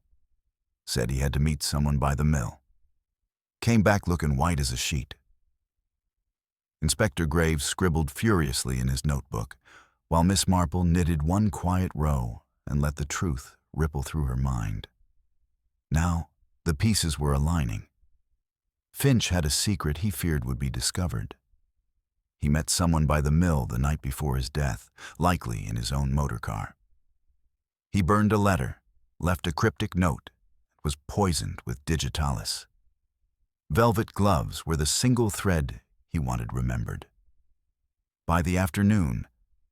Speaker 1: Said he had to meet someone by the mill. Came back looking white as a sheet. Inspector Graves scribbled furiously in his notebook, while Miss Marple knitted one quiet row and let the truth ripple through her mind. Now, the pieces were aligning. Finch had a secret he feared would be discovered. He met someone by the mill the night before his death, likely in his own motor car. He burned a letter, left a cryptic note, was poisoned with digitalis. Velvet gloves were the single thread he wanted remembered. By the afternoon,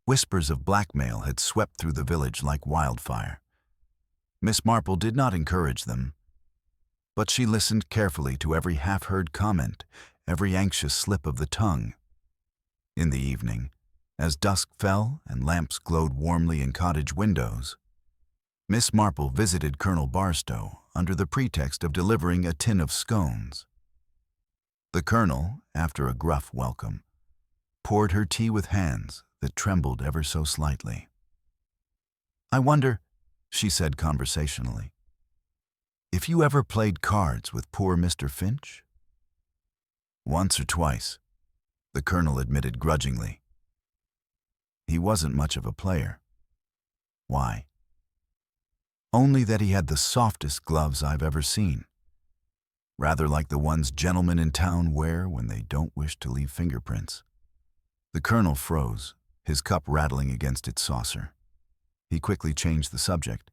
Speaker 1: whispers of blackmail had swept through the village like wildfire. Miss Marple did not encourage them, but she listened carefully to every half-heard comment, every anxious slip of the tongue. In the evening, as dusk fell and lamps glowed warmly in cottage windows, Miss Marple visited Colonel Barstow under the pretext of delivering a tin of scones. The colonel, after a gruff welcome, poured her tea with hands that trembled ever so slightly. I wonder, she said conversationally, if you ever played cards with poor Mr. Finch? Once or twice, the colonel admitted grudgingly. He wasn't much of a player. Why? Only that he had the softest gloves I've ever seen. Rather like the ones gentlemen in town wear when they don't wish to leave fingerprints. The colonel froze, his cup rattling against its saucer. He quickly changed the subject,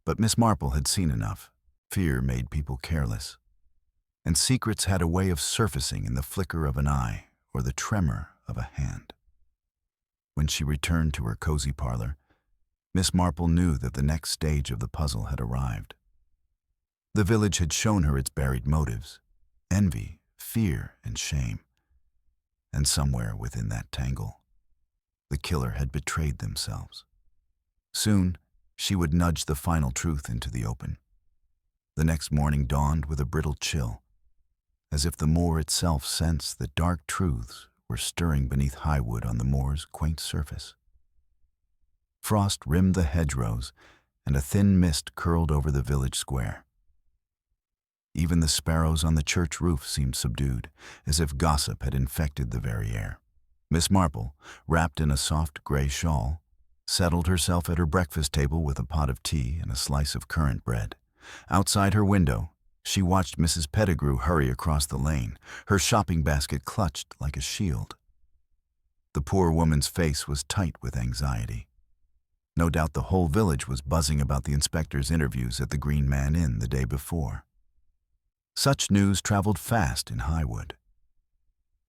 Speaker 1: but Miss Marple had seen enough. Fear made people careless. And secrets had a way of surfacing in the flicker of an eye or the tremor of a hand. When she returned to her cozy parlor, Miss Marple knew that the next stage of the puzzle had arrived. The village had shown her its buried motives, envy, fear, and shame. And somewhere within that tangle, the killer had betrayed themselves. Soon, she would nudge the final truth into the open. The next morning dawned with a brittle chill, as if the moor itself sensed that dark truths were stirring beneath high wood on the moor's quaint surface. Frost rimmed the hedgerows, and a thin mist curled over the village square. Even the sparrows on the church roof seemed subdued, as if gossip had infected the very air. Miss Marple, wrapped in a soft gray shawl, settled herself at her breakfast table with a pot of tea and a slice of currant bread. Outside her window, she watched Mrs. Pettigrew hurry across the lane, her shopping basket clutched like a shield. The poor woman's face was tight with anxiety. No doubt the whole village was buzzing about the inspector's interviews at the Green Man Inn the day before. Such news traveled fast in Highwood.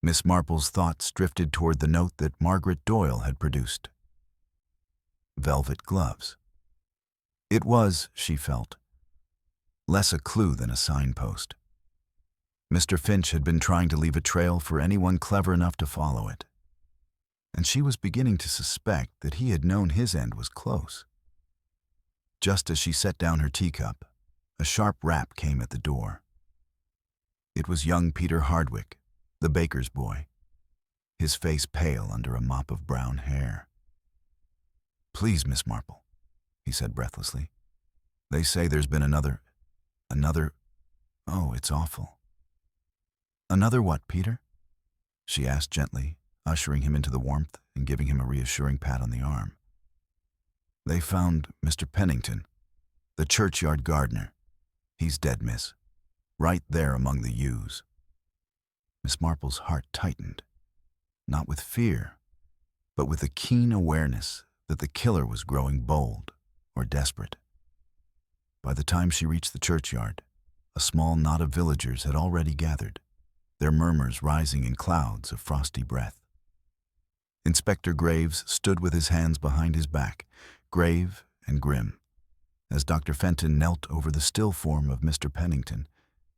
Speaker 1: Miss Marple's thoughts drifted toward the note that Margaret Doyle had produced. Velvet gloves. It was, she felt, less a clue than a signpost. Mr. Finch had been trying to leave a trail for anyone clever enough to follow it, and she was beginning to suspect that he had known his end was close. Just as she set down her teacup, a sharp rap came at the door. It was young Peter Hardwick, the baker's boy, his face pale under a mop of brown hair. "Please, Miss Marple," he said breathlessly. "They say there's been another, oh, it's awful." "Another what, Peter?" she asked gently, ushering him into the warmth and giving him a reassuring pat on the arm. "They found Mr. Pennington, the churchyard gardener. He's dead, miss, right there among the yews." Miss Marple's heart tightened, not with fear, but with a keen awareness that the killer was growing bold or desperate. By the time she reached the churchyard, a small knot of villagers had already gathered, their murmurs rising in clouds of frosty breath. Inspector Graves stood with his hands behind his back, grave and grim, as Dr. Fenton knelt over the still form of Mr. Pennington,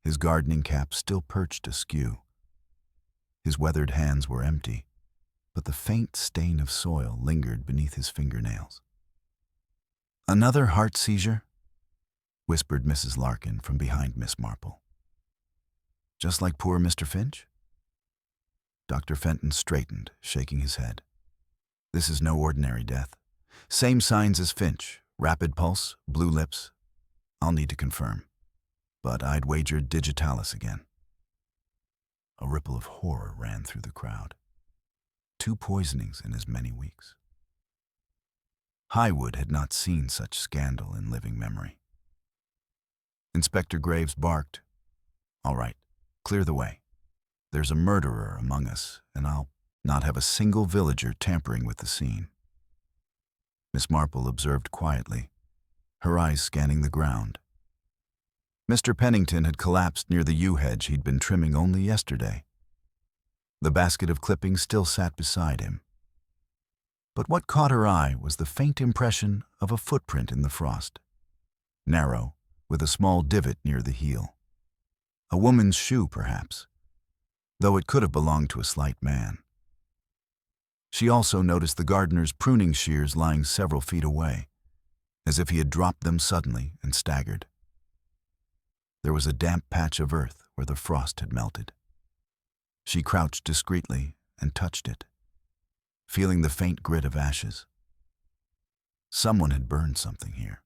Speaker 1: his gardening cap still perched askew. His weathered hands were empty, but the faint stain of soil lingered beneath his fingernails. "Another heart seizure?" whispered Mrs. Larkin from behind Miss Marple. "Just like poor Mr. Finch?" Dr. Fenton straightened, shaking his head. "This is no ordinary death. Same signs as Finch, rapid pulse, blue lips. I'll need to confirm, but I'd wager digitalis again." A ripple of horror ran through the crowd. 2 poisonings in as many weeks. Highwood had not seen such scandal in living memory. Inspector Graves barked, "All right, clear the way. There's a murderer among us, and I'll not have a single villager tampering with the scene." Miss Marple observed quietly, her eyes scanning the ground. Mr. Pennington had collapsed near the yew hedge he'd been trimming only yesterday. The basket of clippings still sat beside him. But what caught her eye was the faint impression of a footprint in the frost, narrow, with a small divot near the heel. A woman's shoe, perhaps, though it could have belonged to a slight man. She also noticed the gardener's pruning shears lying several feet away, as if he had dropped them suddenly and staggered. There was a damp patch of earth where the frost had melted. She crouched discreetly and touched it, feeling the faint grit of ashes. Someone had burned something here.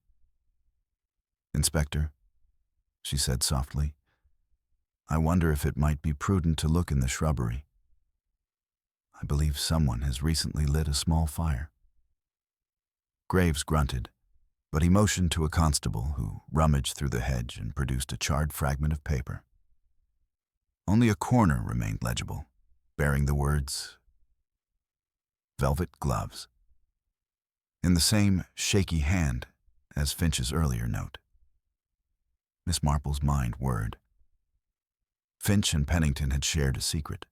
Speaker 1: "Inspector," she said softly, "I wonder if it might be prudent to look in the shrubbery. I believe someone has recently lit a small fire." Graves grunted, but he motioned to a constable who rummaged through the hedge and produced a charred fragment of paper. Only a corner remained legible, bearing the words, "Velvet gloves," in the same shaky hand as Finch's earlier note. Miss Marple's mind whirred. Finch and Pennington had shared a secret.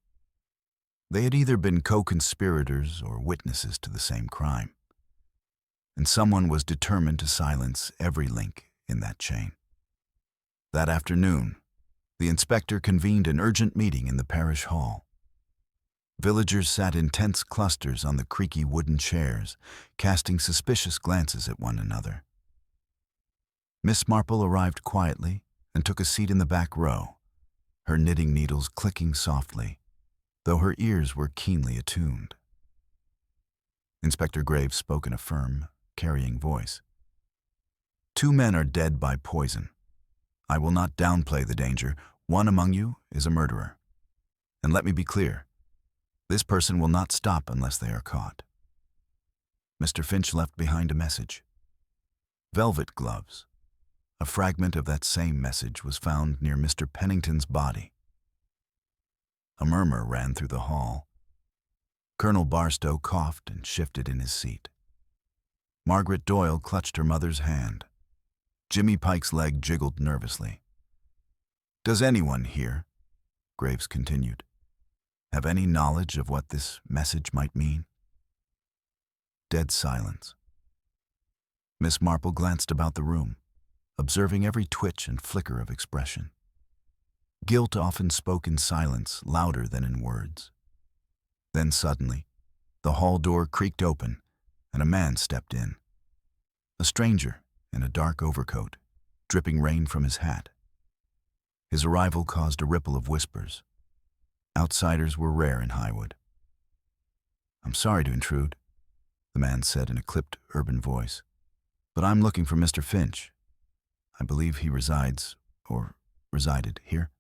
Speaker 1: They had either been co-conspirators or witnesses to the same crime, and someone was determined to silence every link in that chain. That afternoon, the inspector convened an urgent meeting in the parish hall. Villagers sat in tense clusters on the creaky wooden chairs, casting suspicious glances at one another. Miss Marple arrived quietly and took a seat in the back row, her knitting needles clicking softly, though her ears were keenly attuned. Inspector Graves spoke in a firm, carrying voice. "2 men are dead by poison. I will not downplay the danger. One among you is a murderer. And let me be clear, This person will not stop unless they are caught. Mr. Finch left behind a message. Velvet gloves. A fragment of that same message was found near Mr. Pennington's body. A murmur ran through the hall. Colonel Barstow coughed and shifted in his seat. Margaret Doyle clutched her mother's hand. Jimmy Pike's leg jiggled nervously. "Does anyone here," Graves continued, "have any knowledge of what this message might mean?" Dead silence. Miss Marple glanced about the room, observing every twitch and flicker of expression. Guilt often spoke in silence, louder than in words. Then suddenly, the hall door creaked open, and a man stepped in. A stranger in a dark overcoat, dripping rain from his hat. His arrival caused a ripple of whispers. Outsiders were rare in Highwood. "I'm sorry to intrude," the man said in a clipped urban voice, "but I'm looking for Mr. Finch. I believe he resides, or resided, here."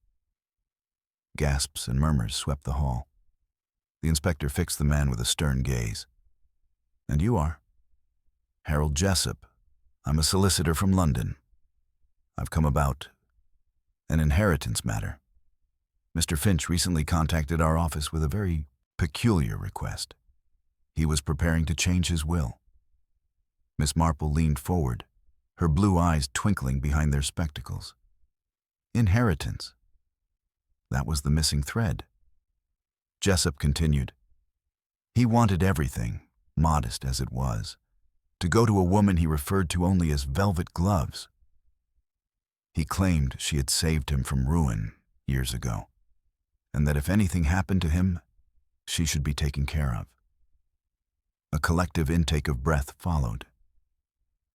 Speaker 1: Gasps and murmurs swept the hall. The inspector fixed the man with a stern gaze. "And you are?" "Harold Jessup. I'm a solicitor from London. I've come about an inheritance matter. Mr. Finch recently contacted our office with a very peculiar request. He was preparing to change his will." Miss Marple leaned forward, her blue eyes twinkling behind their spectacles. Inheritance. That was the missing thread. Jessup continued. "He wanted everything, modest as it was, to go to a woman he referred to only as Velvet Gloves. He claimed she had saved him from ruin years ago, and that if anything happened to him, she should be taken care of." A collective intake of breath followed.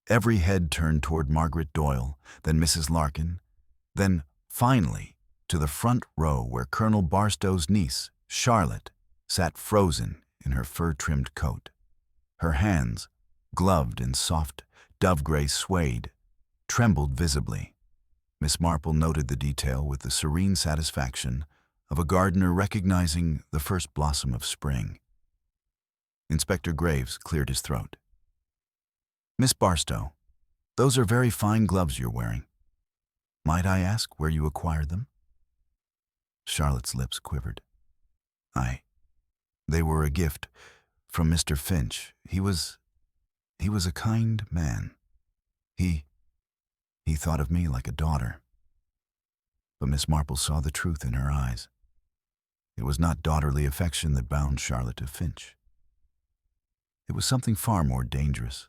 Speaker 1: Every head turned toward Margaret Doyle, then Mrs. Larkin, then, finally, to the front row where Colonel Barstow's niece, Charlotte, sat frozen in her fur-trimmed coat. Her hands, gloved in soft, dove-gray suede, trembled visibly. Miss Marple noted the detail with the serene satisfaction of a gardener recognizing the first blossom of spring. Inspector Graves cleared his throat. "Miss Barstow, those are very fine gloves you're wearing. Might I ask where you acquired them?" Charlotte's lips quivered. They were a gift from Mr. Finch. He was a kind man. He thought of me like a daughter." But Miss Marple saw the truth in her eyes. It was not daughterly affection that bound Charlotte to Finch. It was something far more dangerous.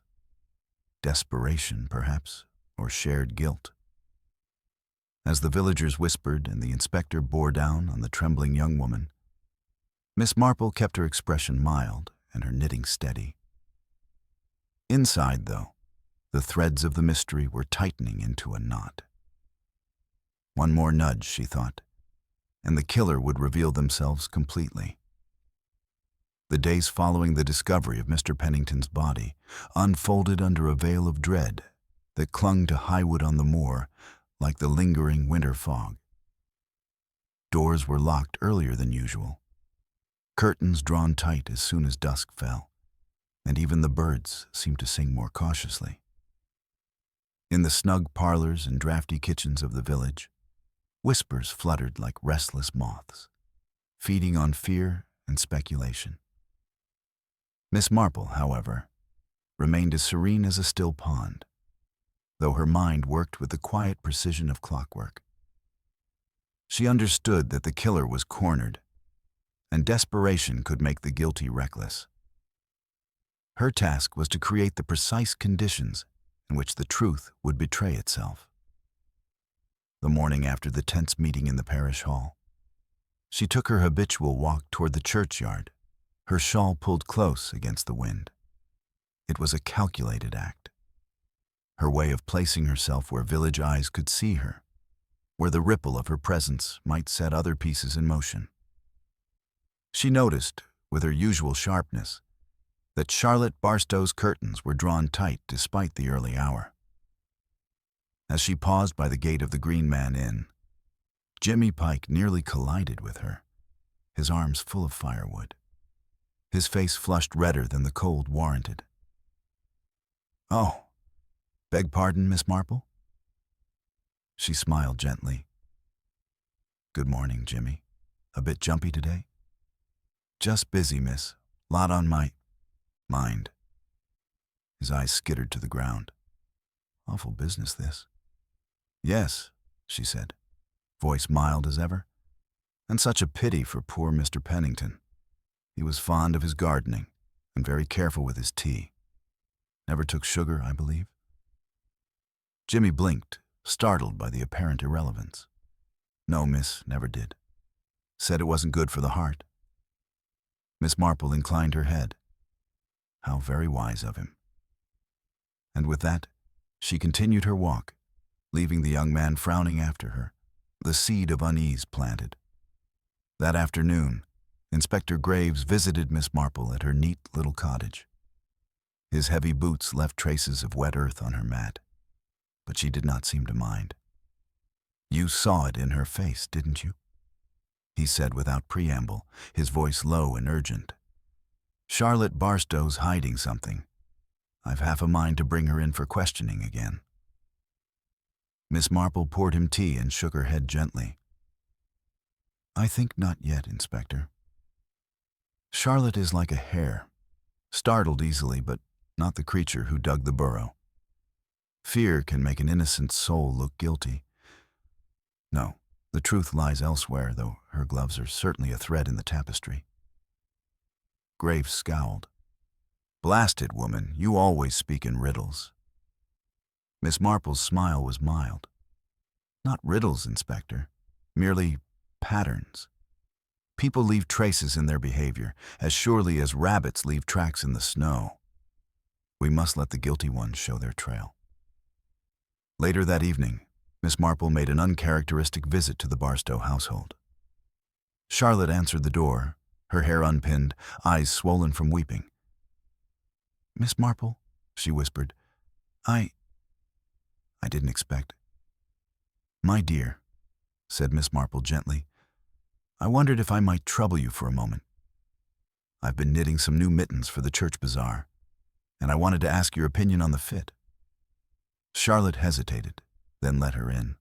Speaker 1: Desperation, perhaps, or shared guilt. As the villagers whispered and the inspector bore down on the trembling young woman, Miss Marple kept her expression mild and her knitting steady. Inside, though, the threads of the mystery were tightening into a knot. One more nudge, she thought, and the killer would reveal themselves completely. The days following the discovery of Mr. Pennington's body unfolded under a veil of dread that clung to Highwood on the Moor like the lingering winter fog. Doors were locked earlier than usual, curtains drawn tight as soon as dusk fell, and even the birds seemed to sing more cautiously. In the snug parlors and drafty kitchens of the village, whispers fluttered like restless moths, feeding on fear and speculation. Miss Marple, however, remained as serene as a still pond, though her mind worked with the quiet precision of clockwork. She understood that the killer was cornered, and desperation could make the guilty reckless. Her task was to create the precise conditions in which the truth would betray itself. The morning after the tense meeting in the parish hall, she took her habitual walk toward the churchyard, her shawl pulled close against the wind. It was a calculated act, her way of placing herself where village eyes could see her, where the ripple of her presence might set other pieces in motion. She noticed, with her usual sharpness, that Charlotte Barstow's curtains were drawn tight despite the early hour. As she paused by the gate of the Green Man Inn, Jimmy Pike nearly collided with her, his arms full of firewood. His face flushed redder than the cold warranted. "Oh, beg pardon, Miss Marple?" She smiled gently. "Good morning, Jimmy. A bit jumpy today?" "Just busy, miss. Lot on my mind." His eyes skittered to the ground. "Awful business, this." "Yes," she said, voice mild as ever. "And such a pity for poor Mr. Pennington. He was fond of his gardening and very careful with his tea. Never took sugar, I believe?" Jimmy blinked, startled by the apparent irrelevance. "No, miss, never did. Said it wasn't good for the heart." Miss Marple inclined her head. How very wise of him. And with that, she continued her walk, leaving the young man frowning after her, the seed of unease planted. That afternoon, Inspector Graves visited Miss Marple at her neat little cottage. His heavy boots left traces of wet earth on her mat, but she did not seem to mind. "You saw it in her face, didn't you?" he said without preamble, his voice low and urgent. "Charlotte Barstow's hiding something. I've half a mind to bring her in for questioning again." Miss Marple poured him tea and shook her head gently. "I think not yet, Inspector. Charlotte is like a hare, startled easily, but not the creature who dug the burrow. Fear can make an innocent soul look guilty. No, the truth lies elsewhere, though her gloves are certainly a thread in the tapestry." Graves scowled. "Blasted woman, you always speak in riddles." Miss Marple's smile was mild. "Not riddles, Inspector, merely patterns. People leave traces in their behavior, as surely as rabbits leave tracks in the snow. We must let the guilty ones show their trail." Later that evening, Miss Marple made an uncharacteristic visit to the Barstow household. Charlotte answered the door, her hair unpinned, eyes swollen from weeping. "Miss Marple," she whispered, I didn't expect." "My dear," said Miss Marple gently, "I wondered if I might trouble you for a moment. I've been knitting some new mittens for the church bazaar, and I wanted to ask your opinion on the fit." Charlotte hesitated, then let her in.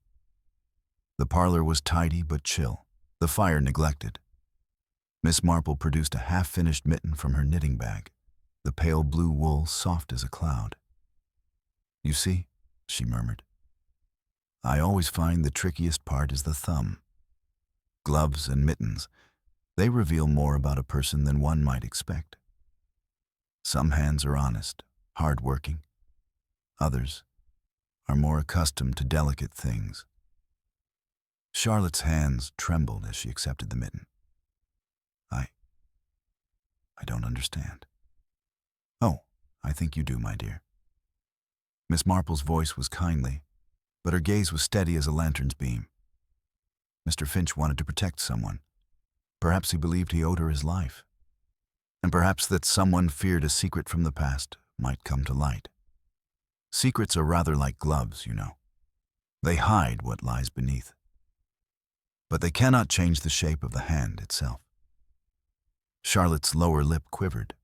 Speaker 1: The parlor was tidy but chill, the fire neglected. Miss Marple produced a half-finished mitten from her knitting bag, the pale blue wool soft as a cloud. "You see," she murmured, "I always find the trickiest part is the thumb. Gloves and mittens, they reveal more about a person than one might expect. Some hands are honest, hard-working. Others are more accustomed to delicate things." Charlotte's hands trembled as she accepted the mitten. I don't understand." "Oh, I think you do, my dear." Miss Marple's voice was kindly, but her gaze was steady as a lantern's beam. Mr. Finch wanted to protect someone. Perhaps he believed he owed her his life. And perhaps that someone feared a secret from the past might come to light. Secrets are rather like gloves, you know. They hide what lies beneath. But they cannot change the shape of the hand itself. Charlotte's lower lip quivered.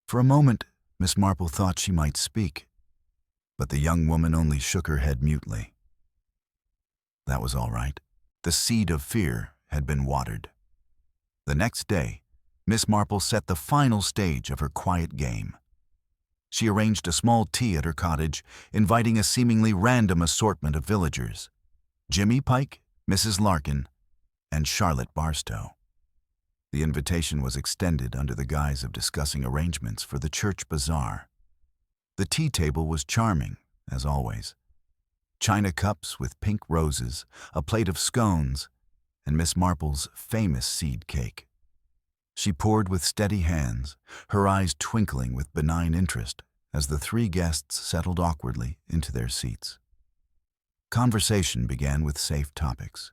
Speaker 1: For a moment, Miss Marple thought she might speak, but the young woman only shook her head mutely. That was all right. The seed of fear had been watered. The next day, Miss Marple set the final stage of her quiet game. She arranged a small tea at her cottage, inviting a seemingly random assortment of villagers: Jimmy Pike, Mrs. Larkin, and Charlotte Barstow. The invitation was extended under the guise of discussing arrangements for the church bazaar. The tea table was charming, as always. China cups with pink roses, a plate of scones, and Miss Marple's famous seed cake. She poured with steady hands, her eyes twinkling with benign interest as the three guests settled awkwardly into their seats. Conversation began with safe topics: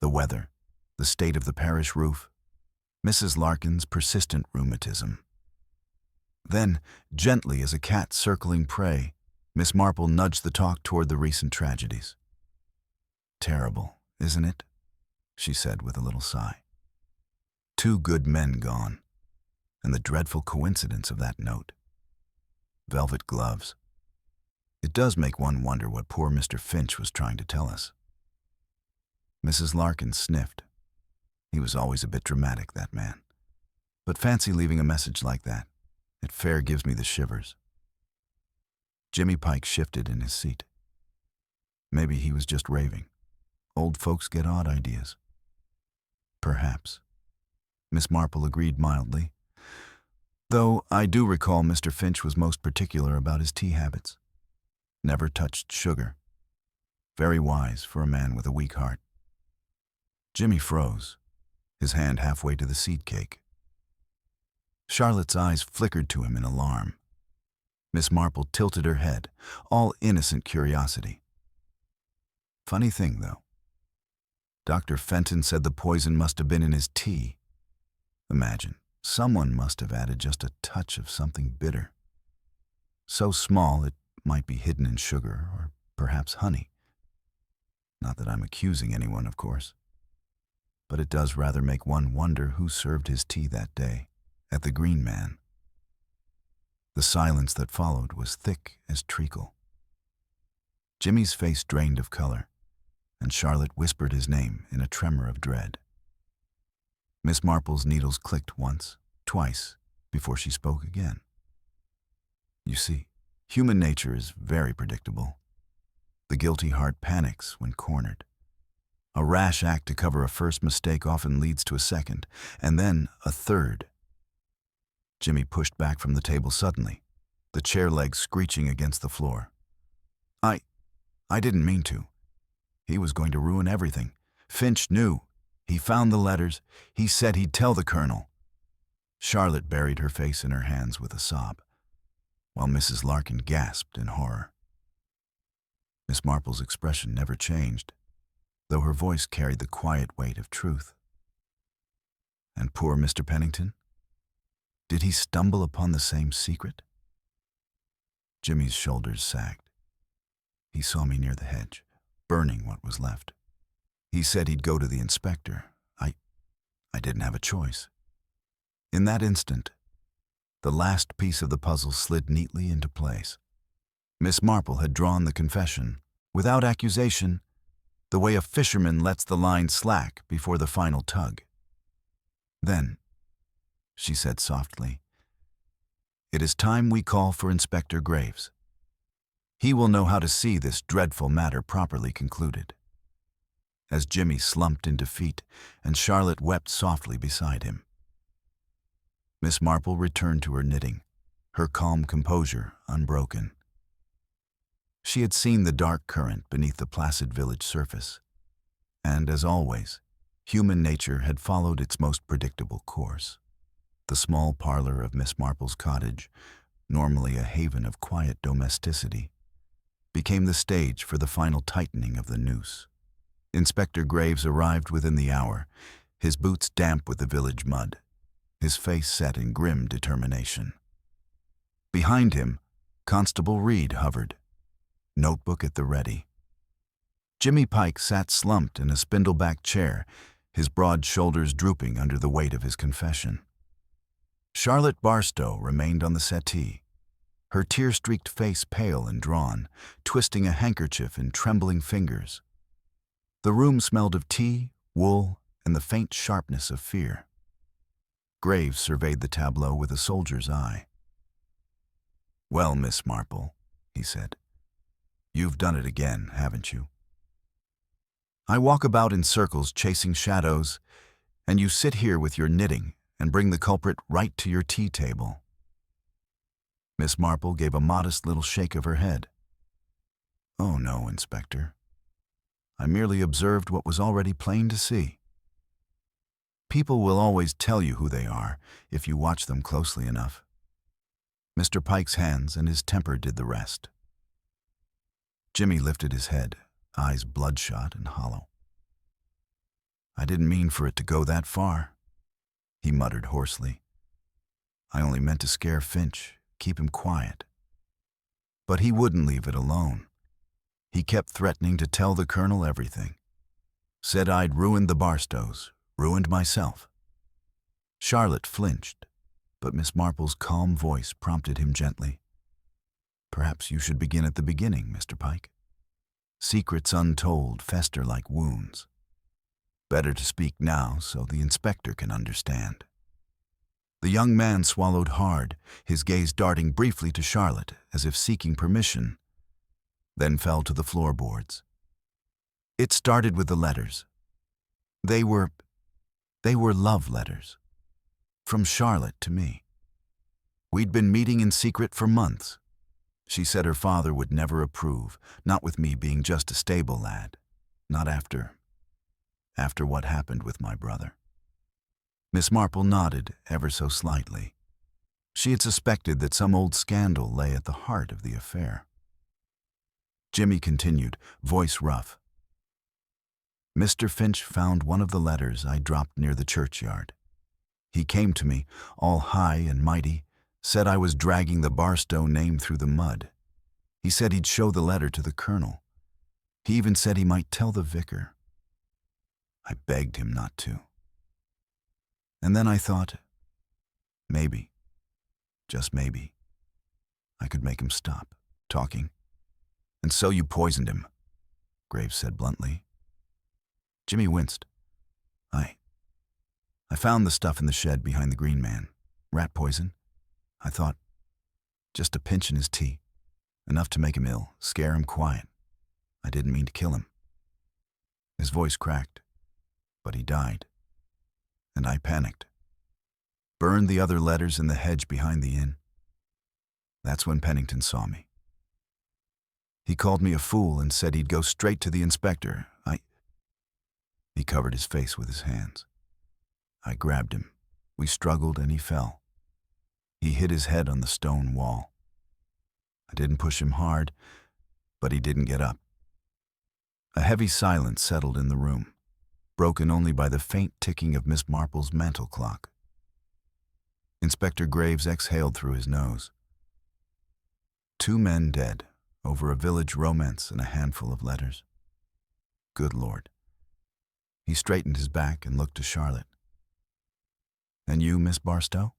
Speaker 1: the weather, the state of the parish roof, Mrs. Larkin's persistent rheumatism. Then, gently as a cat circling prey, Miss Marple nudged the talk toward the recent tragedies. "Terrible, isn't it?" she said with a little sigh. "Two good men gone. And the dreadful coincidence of that note. Velvet gloves. It does make one wonder what poor Mr. Finch was trying to tell us. Mrs. Larkin sniffed. He was always a bit dramatic, that man. But fancy leaving a message like that. It fair gives me the shivers. Jimmy Pike shifted in his seat. Maybe he was just raving. Old folks get odd ideas. Perhaps. Miss Marple agreed mildly. Though I do recall Mr. Finch was most particular about his tea habits. Never touched sugar. Very wise for a man with a weak heart. Jimmy froze, his hand halfway to the seed cake. Charlotte's eyes flickered to him in alarm. Miss Marple tilted her head, all innocent curiosity. Funny thing, though. Dr. Fenton said the poison must have been in his tea. Imagine, someone must have added just a touch of something bitter. So small it might be hidden in sugar or perhaps honey. Not that I'm accusing anyone, of course. But it does rather make one wonder who served his tea that day at the Green Man. The silence that followed was thick as treacle. Jimmy's face drained of color, and Charlotte whispered his name in a tremor of dread. Miss Marple's needles clicked once, twice, before she spoke again. You see, human nature is very predictable. The guilty heart panics when cornered. A rash act to cover a first mistake often leads to a second, and then a third. Jimmy pushed back from the table suddenly, the chair legs screeching against the floor. I didn't mean to. He was going to ruin everything. Finch knew. He found the letters. He said he'd tell the colonel. Charlotte buried her face in her hands with a sob, while Mrs. Larkin gasped in horror. Miss Marple's expression never changed, though her voice carried the quiet weight of truth. And poor Mr. Pennington? Did he stumble upon the same secret? Jimmy's shoulders sagged. He saw me near the hedge, burning what was left. He said he'd go to the inspector. I didn't have a choice. In that instant, the last piece of the puzzle slid neatly into place. Miss Marple had drawn the confession, without accusation, the way a fisherman lets the line slack before the final tug. Then, she said softly, "It is time we call for Inspector Graves. He will know how to see this dreadful matter properly concluded." As Jimmy slumped in defeat and Charlotte wept softly beside him. Miss Marple returned to her knitting, her calm composure unbroken. She had seen the dark current beneath the placid village surface, and as always, human nature had followed its most predictable course. The small parlor of Miss Marple's cottage, normally a haven of quiet domesticity, became the stage for the final tightening of the noose. Inspector Graves arrived within the hour, his boots damp with the village mud, his face set in grim determination. Behind him, Constable Reed hovered, notebook at the ready. Jimmy Pike sat slumped in a spindle-backed chair, his broad shoulders drooping under the weight of his confession. Charlotte Barstow remained on the settee, her tear-streaked face pale and drawn, twisting a handkerchief in trembling fingers. The room smelled of tea, wool, and the faint sharpness of fear. Graves surveyed the tableau with a soldier's eye. "Well, Miss Marple," he said, "you've done it again, haven't you? I walk about in circles chasing shadows, and you sit here with your knitting and bring the culprit right to your tea table." Miss Marple gave a modest little shake of her head. "Oh no, Inspector. I merely observed what was already plain to see. People will always tell you who they are if you watch them closely enough." Mr. Pike's hands and his temper did the rest. Jimmy lifted his head, eyes bloodshot and hollow. "I didn't mean for it to go that far," he muttered hoarsely. "I only meant to scare Finch, keep him quiet." But he wouldn't leave it alone. He kept threatening to tell the colonel everything. Said I'd ruined the Barstows, ruined myself. Charlotte flinched, But Miss Marple's calm voice prompted him gently. "Perhaps you should begin at the beginning, Mr. Pike. Secrets untold fester like wounds. Better to speak now so the inspector can understand." The young man swallowed hard, his gaze darting briefly to Charlotte as if seeking permission, then fell to the floorboards. It started with the letters. They were love letters. From Charlotte to me. We'd been meeting in secret for months. She said her father would never approve, not with me being just a stable lad, not after what happened with my brother. Miss Marple nodded ever so slightly. She had suspected that some old scandal lay at the heart of the affair. Jimmy continued, voice rough. "Mr. Finch found one of the letters I dropped near the churchyard. He came to me, all high and mighty, said I was dragging the Barstow name through the mud. He said he'd show the letter to the colonel. He even said he might tell the vicar. I begged him not to. And then I thought, maybe, just maybe, I could make him stop talking. And so you poisoned him," Graves said bluntly. Jimmy winced. I found the stuff in the shed behind the Green Man. Rat poison. I thought, just a pinch in his tea. Enough to make him ill, scare him quiet. I didn't mean to kill him." His voice cracked, but he died. And I panicked. Burned the other letters in the hedge behind the inn. That's when Pennington saw me. He called me a fool and said he'd go straight to the inspector. He covered his face with his hands. I grabbed him. We struggled and he fell. He hit his head on the stone wall. I didn't push him hard, but he didn't get up. A heavy silence settled in the room, broken only by the faint ticking of Miss Marple's mantel clock. Inspector Graves exhaled through his nose. 2 men dead over a village romance and a handful of letters. Good Lord. He straightened his back and looked to Charlotte. "And you, Miss Barstow?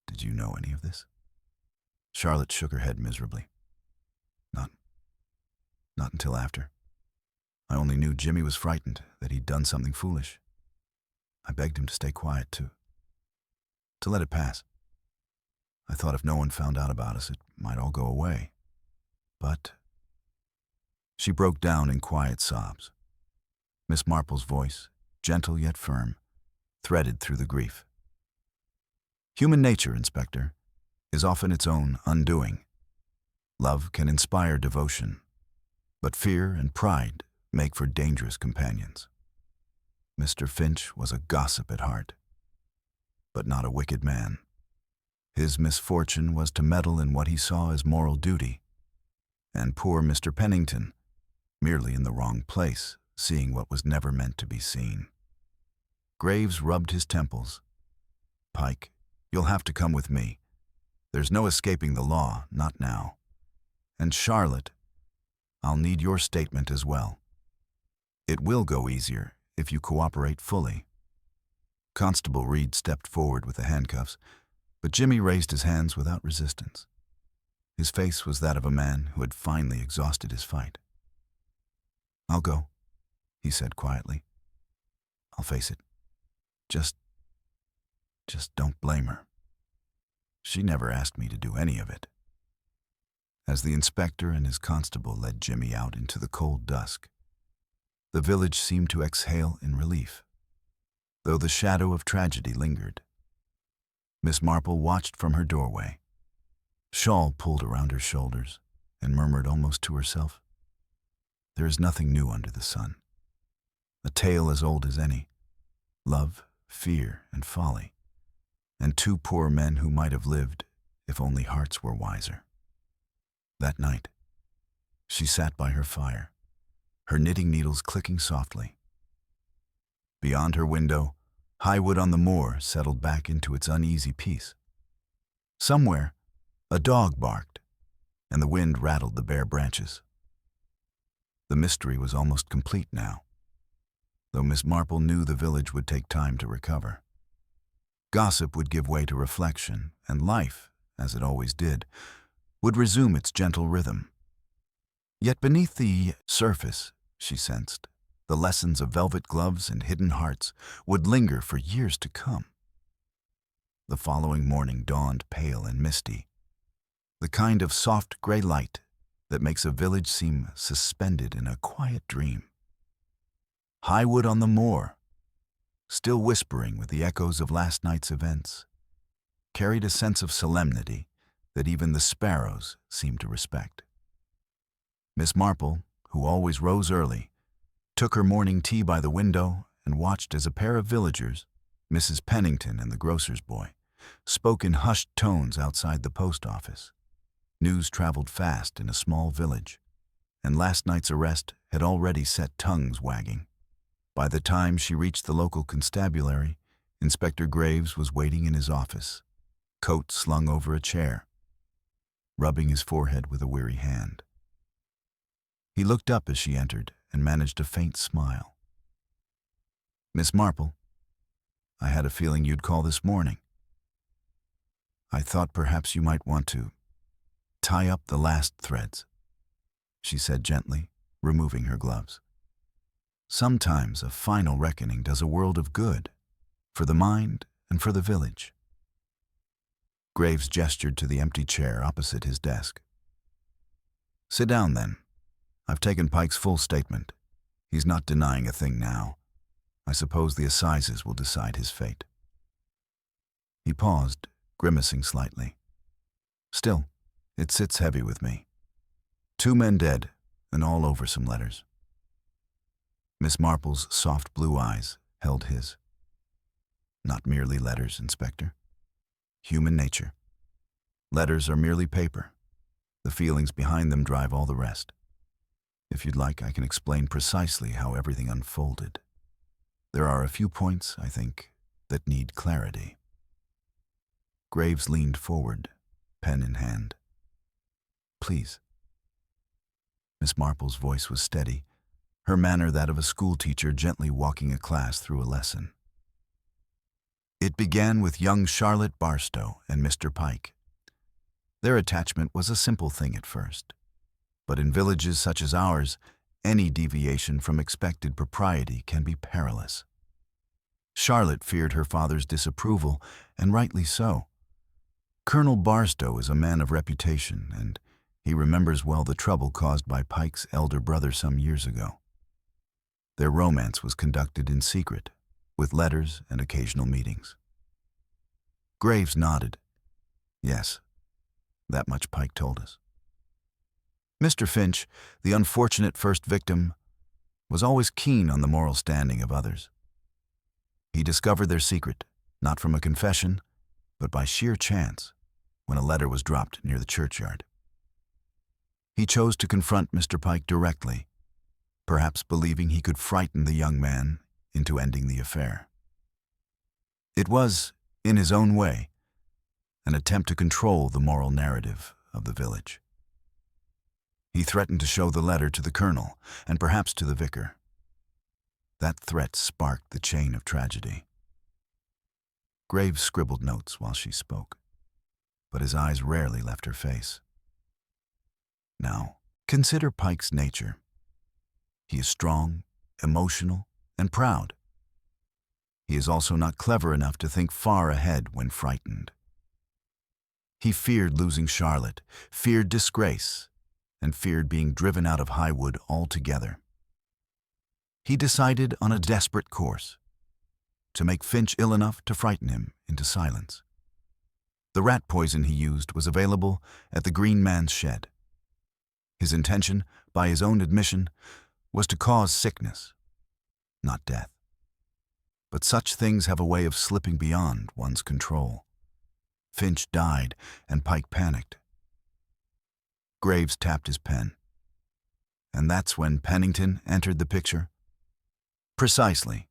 Speaker 1: Did you know any of this?" Charlotte shook her head miserably. Not until after. I only knew Jimmy was frightened, that he'd done something foolish. I begged him to stay quiet, to let it pass. I thought if no one found out about us, it might all go away. But... She broke down in quiet sobs. Miss Marple's voice, gentle yet firm, threaded through the grief. Human nature, Inspector, is often its own undoing. Love can inspire devotion, but fear and pride make for dangerous companions. Mr. Finch was a gossip at heart, but not a wicked man. His misfortune was to meddle in what he saw as moral duty, and poor Mr. Pennington, merely in the wrong place, seeing what was never meant to be seen. Graves rubbed his temples. "Pike, you'll have to come with me. There's no escaping the law, not now. And Charlotte, I'll need your statement as well. It will go easier if you cooperate fully." Constable Reed stepped forward with the handcuffs, but Jimmy raised his hands without resistance. His face was that of a man who had finally exhausted his fight. "I'll go," he said quietly. "I'll face it. Just don't blame her. She never asked me to do any of it." As the inspector and his constable led Jimmy out into the cold dusk, the village seemed to exhale in relief, though the shadow of tragedy lingered. Miss Marple watched from her doorway, shawl pulled around her shoulders, and murmured almost to herself, "There is nothing new under the sun. A tale as old as any. Love, fear, and folly, and 2 poor men who might have lived if only hearts were wiser." That night, she sat by her fire, her knitting needles clicking softly. Beyond her window, high wood on the moor settled back into its uneasy peace. Somewhere, a dog barked, and the wind rattled the bare branches. The mystery was almost complete now, though Miss Marple knew the village would take time to recover. Gossip would give way to reflection, and life, as it always did, would resume its gentle rhythm. Yet beneath the surface, she sensed, the lessons of velvet gloves and hidden hearts would linger for years to come. The following morning dawned pale and misty, the kind of soft gray light that makes a village seem suspended in a quiet dream. Highwood on the moor, still whispering with the echoes of last night's events, carried a sense of solemnity that even the sparrows seemed to respect. Miss Marple, who always rose early, took her morning tea by the window and watched as a pair of villagers, Mrs. Pennington and the grocer's boy, spoke in hushed tones outside the post office. News traveled fast in a small village, and last night's arrest had already set tongues wagging. By the time she reached the local constabulary, Inspector Graves was waiting in his office, coat slung over a chair, rubbing his forehead with a weary hand. He looked up as she entered and managed a faint smile. "Miss Marple, I had a feeling you'd call this morning. I thought perhaps you might want to tie up the last threads," she said gently, removing her gloves. "Sometimes a final reckoning does a world of good, for the mind and for the village." Graves gestured to the empty chair opposite his desk. "Sit down, then. I've taken Pike's full statement. He's not denying a thing now. I suppose the assizes will decide his fate." He paused, grimacing slightly. "Still, it sits heavy with me. 2 men dead, and all over some letters." Miss Marple's soft blue eyes held his. "Not merely letters, Inspector. Human nature. Letters are merely paper. The feelings behind them drive all the rest. If you'd like, I can explain precisely how everything unfolded. There are a few points, I think, that need clarity." Graves leaned forward, pen in hand. "Please." Miss Marple's voice was steady, her manner that of a schoolteacher gently walking a class through a lesson. "It began with young Charlotte Barstow and Mr. Pike. Their attachment was a simple thing at first, but in villages such as ours, any deviation from expected propriety can be perilous. Charlotte feared her father's disapproval, and rightly so. Colonel Barstow is a man of reputation, and he remembers well the trouble caused by Pike's elder brother some years ago. Their romance was conducted in secret, with letters and occasional meetings." Graves nodded. "Yes, that much Pike told us." Mr. Finch, the unfortunate first victim, was always keen on the moral standing of others. He discovered their secret, not from a confession, but by sheer chance, when a letter was dropped near the churchyard. He chose to confront Mr. Pike directly, perhaps believing he could frighten the young man into ending the affair. It was, in his own way, an attempt to control the moral narrative of the village. He threatened to show the letter to the colonel, and perhaps to the vicar. That threat sparked the chain of tragedy. Graves scribbled notes while she spoke, but his eyes rarely left her face. "Now, consider Pike's nature. He is strong, emotional, and proud. He is also not clever enough to think far ahead when frightened. He feared losing Charlotte, feared disgrace, and feared being driven out of Highwood altogether. He decided on a desperate course, to make Finch ill enough to frighten him into silence. The rat poison he used was available at the Green Man's shed. His intention, by his own admission, was to cause sickness, not death. But such things have a way of slipping beyond one's control. Finch died, and Pike panicked. Graves tapped his pen. And that's when Pennington entered the picture? Precisely.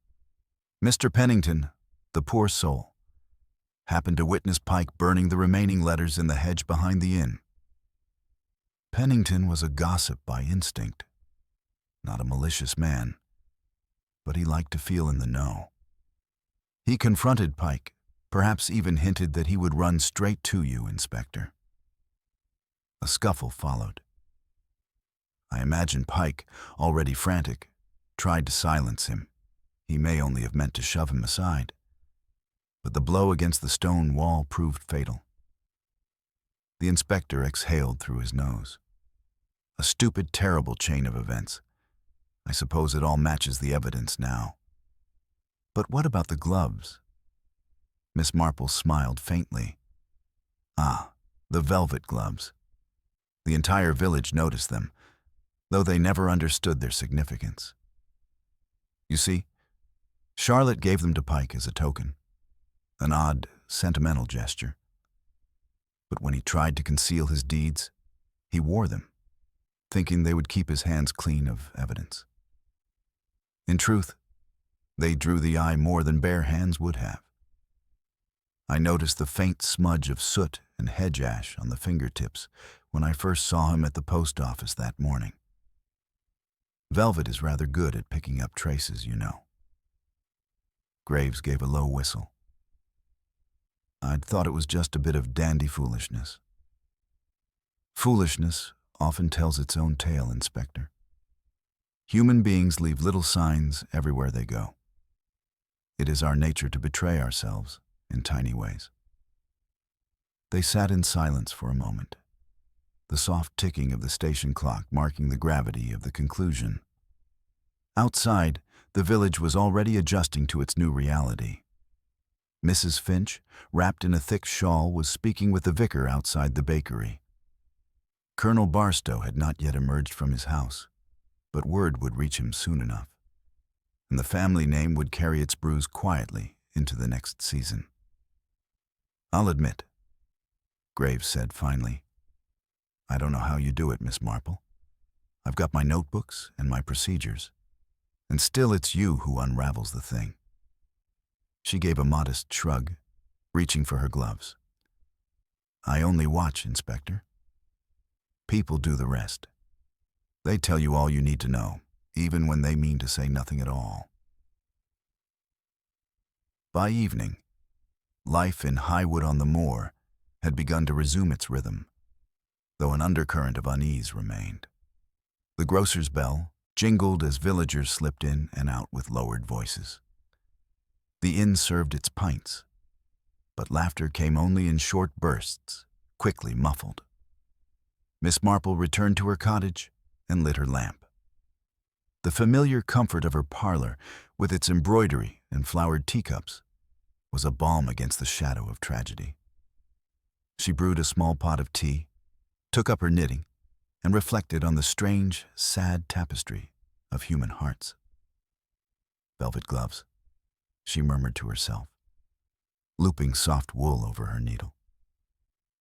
Speaker 1: Mr. Pennington, the poor soul, happened to witness Pike burning the remaining letters in the hedge behind the inn. Pennington was a gossip by instinct, not a malicious man, but he liked to feel in the know. He confronted Pike, perhaps even hinted that he would run straight to you, Inspector. A scuffle followed. I imagine Pike, already frantic, tried to silence him. He may only have meant to shove him aside. But the blow against the stone wall proved fatal. The inspector exhaled through his nose. A stupid, terrible chain of events. I suppose it all matches the evidence now. But what about the gloves? Miss Marple smiled faintly. Ah, the velvet gloves. The entire village noticed them, though they never understood their significance. You see, Charlotte gave them to Pike as a token, an odd, sentimental gesture. But when he tried to conceal his deeds, he wore them, thinking they would keep his hands clean of evidence. In truth, they drew the eye more than bare hands would have. I noticed the faint smudge of soot and hedge ash on the fingertips when I first saw him at the post office that morning. Velvet is rather good at picking up traces, you know. Graves gave a low whistle. I'd thought it was just a bit of dandy foolishness. Foolishness often tells its own tale, Inspector. Human beings leave little signs everywhere they go. It is our nature to betray ourselves in tiny ways. They sat in silence for a moment, the soft ticking of the station clock marking the gravity of the conclusion. Outside, the village was already adjusting to its new reality. Mrs. Finch, wrapped in a thick shawl, was speaking with the vicar outside the bakery. Colonel Barstow had not yet emerged from his house, but word would reach him soon enough, and the family name would carry its bruise quietly into the next season. I'll admit, Graves said finally, I don't know how you do it, Miss Marple. I've got my notebooks and my procedures, and still it's you who unravels the thing. She gave a modest shrug, reaching for her gloves. I only watch, Inspector. People do the rest. They tell you all you need to know, even when they mean to say nothing at all. By evening, life in Highwood on the Moor had begun to resume its rhythm, though an undercurrent of unease remained. The grocer's bell jingled as villagers slipped in and out with lowered voices. The inn served its pints, but laughter came only in short bursts, quickly muffled. Miss Marple returned to her cottage and lit her lamp. The familiar comfort of her parlor, with its embroidery and flowered teacups, was a balm against the shadow of tragedy. She brewed a small pot of tea, took up her knitting, and reflected on the strange, sad tapestry of human hearts. Velvet gloves, she murmured to herself, looping soft wool over her needle.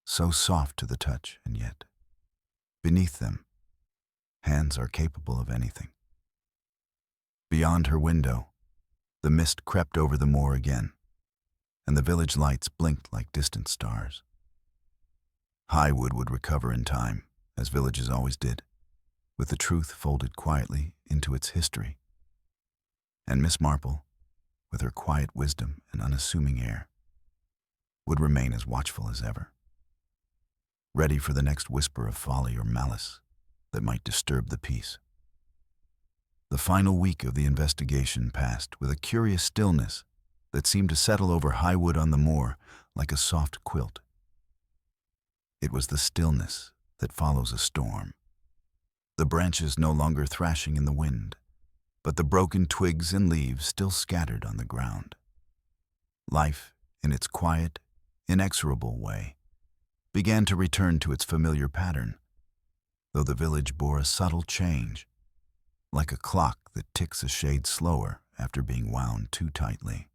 Speaker 1: So soft to the touch, and yet, beneath them, hands are capable of anything. Beyond her window, the mist crept over the moor again, and the village lights blinked like distant stars. Highwood would recover in time, as villages always did, with the truth folded quietly into its history. And Miss Marple, with her quiet wisdom and unassuming air, would remain as watchful as ever, ready for the next whisper of folly or malice that might disturb the peace. The final week of the investigation passed with a curious stillness that seemed to settle over Highwood on the Moor like a soft quilt. It was the stillness that follows a storm, the branches no longer thrashing in the wind, but the broken twigs and leaves still scattered on the ground. Life, in its quiet, inexorable way, began to return to its familiar pattern, though the village bore a subtle change, like a clock that ticks a shade slower after being wound too tightly.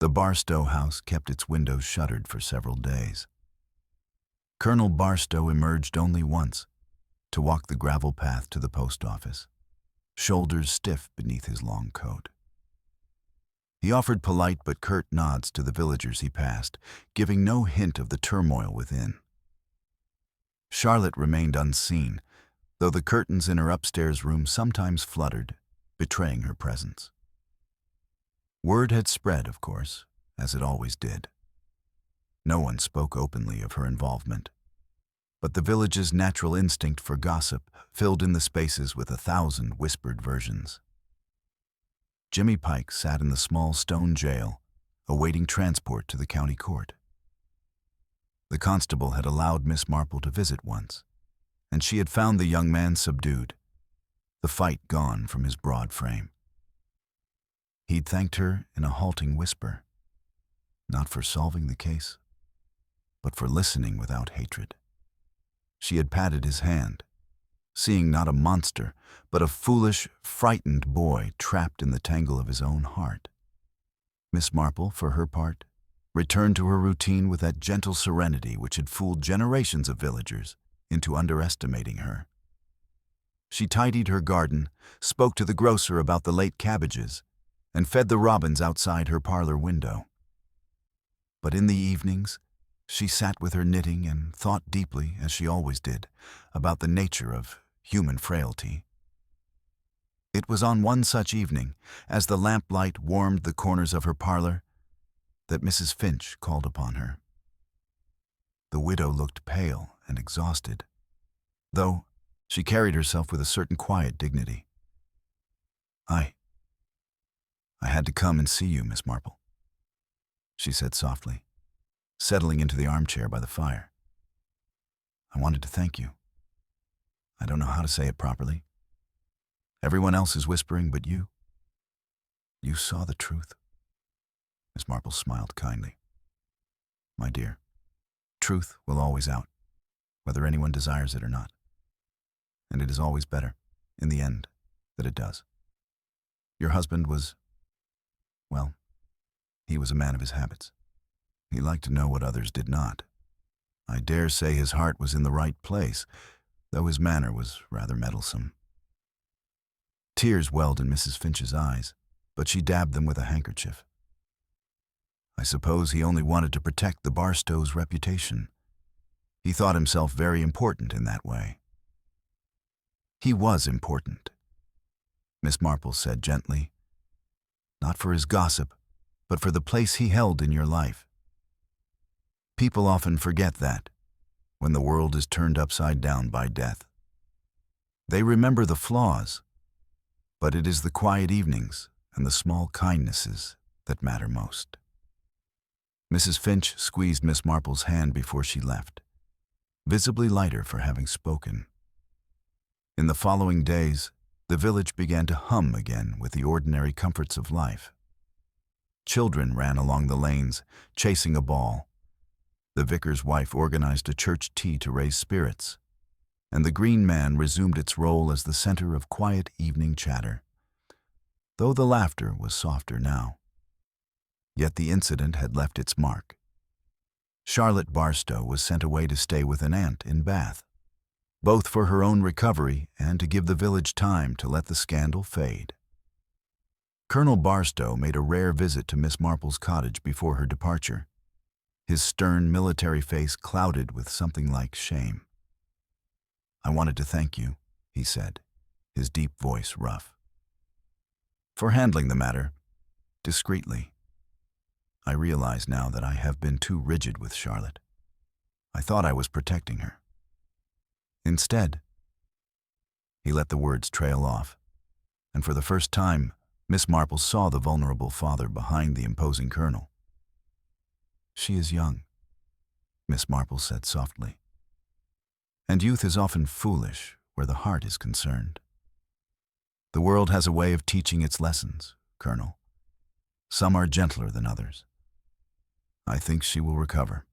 Speaker 1: The Barstow house kept its windows shuttered for several days. Colonel Barstow emerged only once, to walk the gravel path to the post office, shoulders stiff beneath his long coat. He offered polite but curt nods to the villagers he passed, giving no hint of the turmoil within. Charlotte remained unseen, though the curtains in her upstairs room sometimes fluttered, betraying her presence. Word had spread, of course, as it always did. No one spoke openly of her involvement, but the village's natural instinct for gossip filled in the spaces with 1,000 whispered versions. Jimmy Pike sat in the small stone jail, awaiting transport to the county court. The constable had allowed Miss Marple to visit once, and she had found the young man subdued, the fight gone from his broad frame. He'd thanked her in a halting whisper, not for solving the case, but for listening without hatred. She had patted his hand, seeing not a monster, but a foolish, frightened boy trapped in the tangle of his own heart. Miss Marple, for her part, returned to her routine with that gentle serenity which had fooled generations of villagers into underestimating her. She tidied her garden, spoke to the grocer about the late cabbages, and fed the robins outside her parlor window. But in the evenings, she sat with her knitting and thought deeply, as she always did, about the nature of human frailty. It was on one such evening, as the lamplight warmed the corners of her parlor, that Mrs. Finch called upon her. The widow looked pale and exhausted, though she carried herself with a certain quiet dignity. I had to come and see you, Miss Marple," she said softly, settling into the armchair by the fire. "I wanted to thank you. I don't know how to say it properly. Everyone else is whispering, but you saw the truth." Miss Marple smiled kindly. "My dear, truth will always out, whether anyone desires it or not. And it is always better, in the end, that it does. Your husband was, well, he was a man of his habits. He liked to know what others did not. I dare say his heart was in the right place, though his manner was rather meddlesome." Tears welled in Mrs. Finch's eyes, but she dabbed them with a handkerchief. "I suppose he only wanted to protect the Barstows' reputation. He thought himself very important in that way." "He was important," Miss Marple said gently. "Not for his gossip, but for the place he held in your life. People often forget that, when the world is turned upside down by death. They remember the flaws, but it is the quiet evenings and the small kindnesses that matter most." Mrs. Finch squeezed Miss Marple's hand before she left, visibly lighter for having spoken. In the following days, the village began to hum again with the ordinary comforts of life. Children ran along the lanes, chasing a ball. The vicar's wife organized a church tea to raise spirits, and the Green Man resumed its role as the center of quiet evening chatter, though the laughter was softer now. Yet the incident had left its mark. Charlotte Barstow was sent away to stay with an aunt in Bath, both for her own recovery and to give the village time to let the scandal fade. Colonel Barstow made a rare visit to Miss Marple's cottage before her departure, his stern military face clouded with something like shame. "I wanted to thank you," he said, his deep voice rough, "for handling the matter discreetly. I realize now that I have been too rigid with Charlotte. I thought I was protecting her. Instead," he let the words trail off, and for the first time, Miss Marple saw the vulnerable father behind the imposing colonel. "She is young," Miss Marple said softly, "and youth is often foolish where the heart is concerned. The world has a way of teaching its lessons, Colonel. Some are gentler than others. I think she will recover,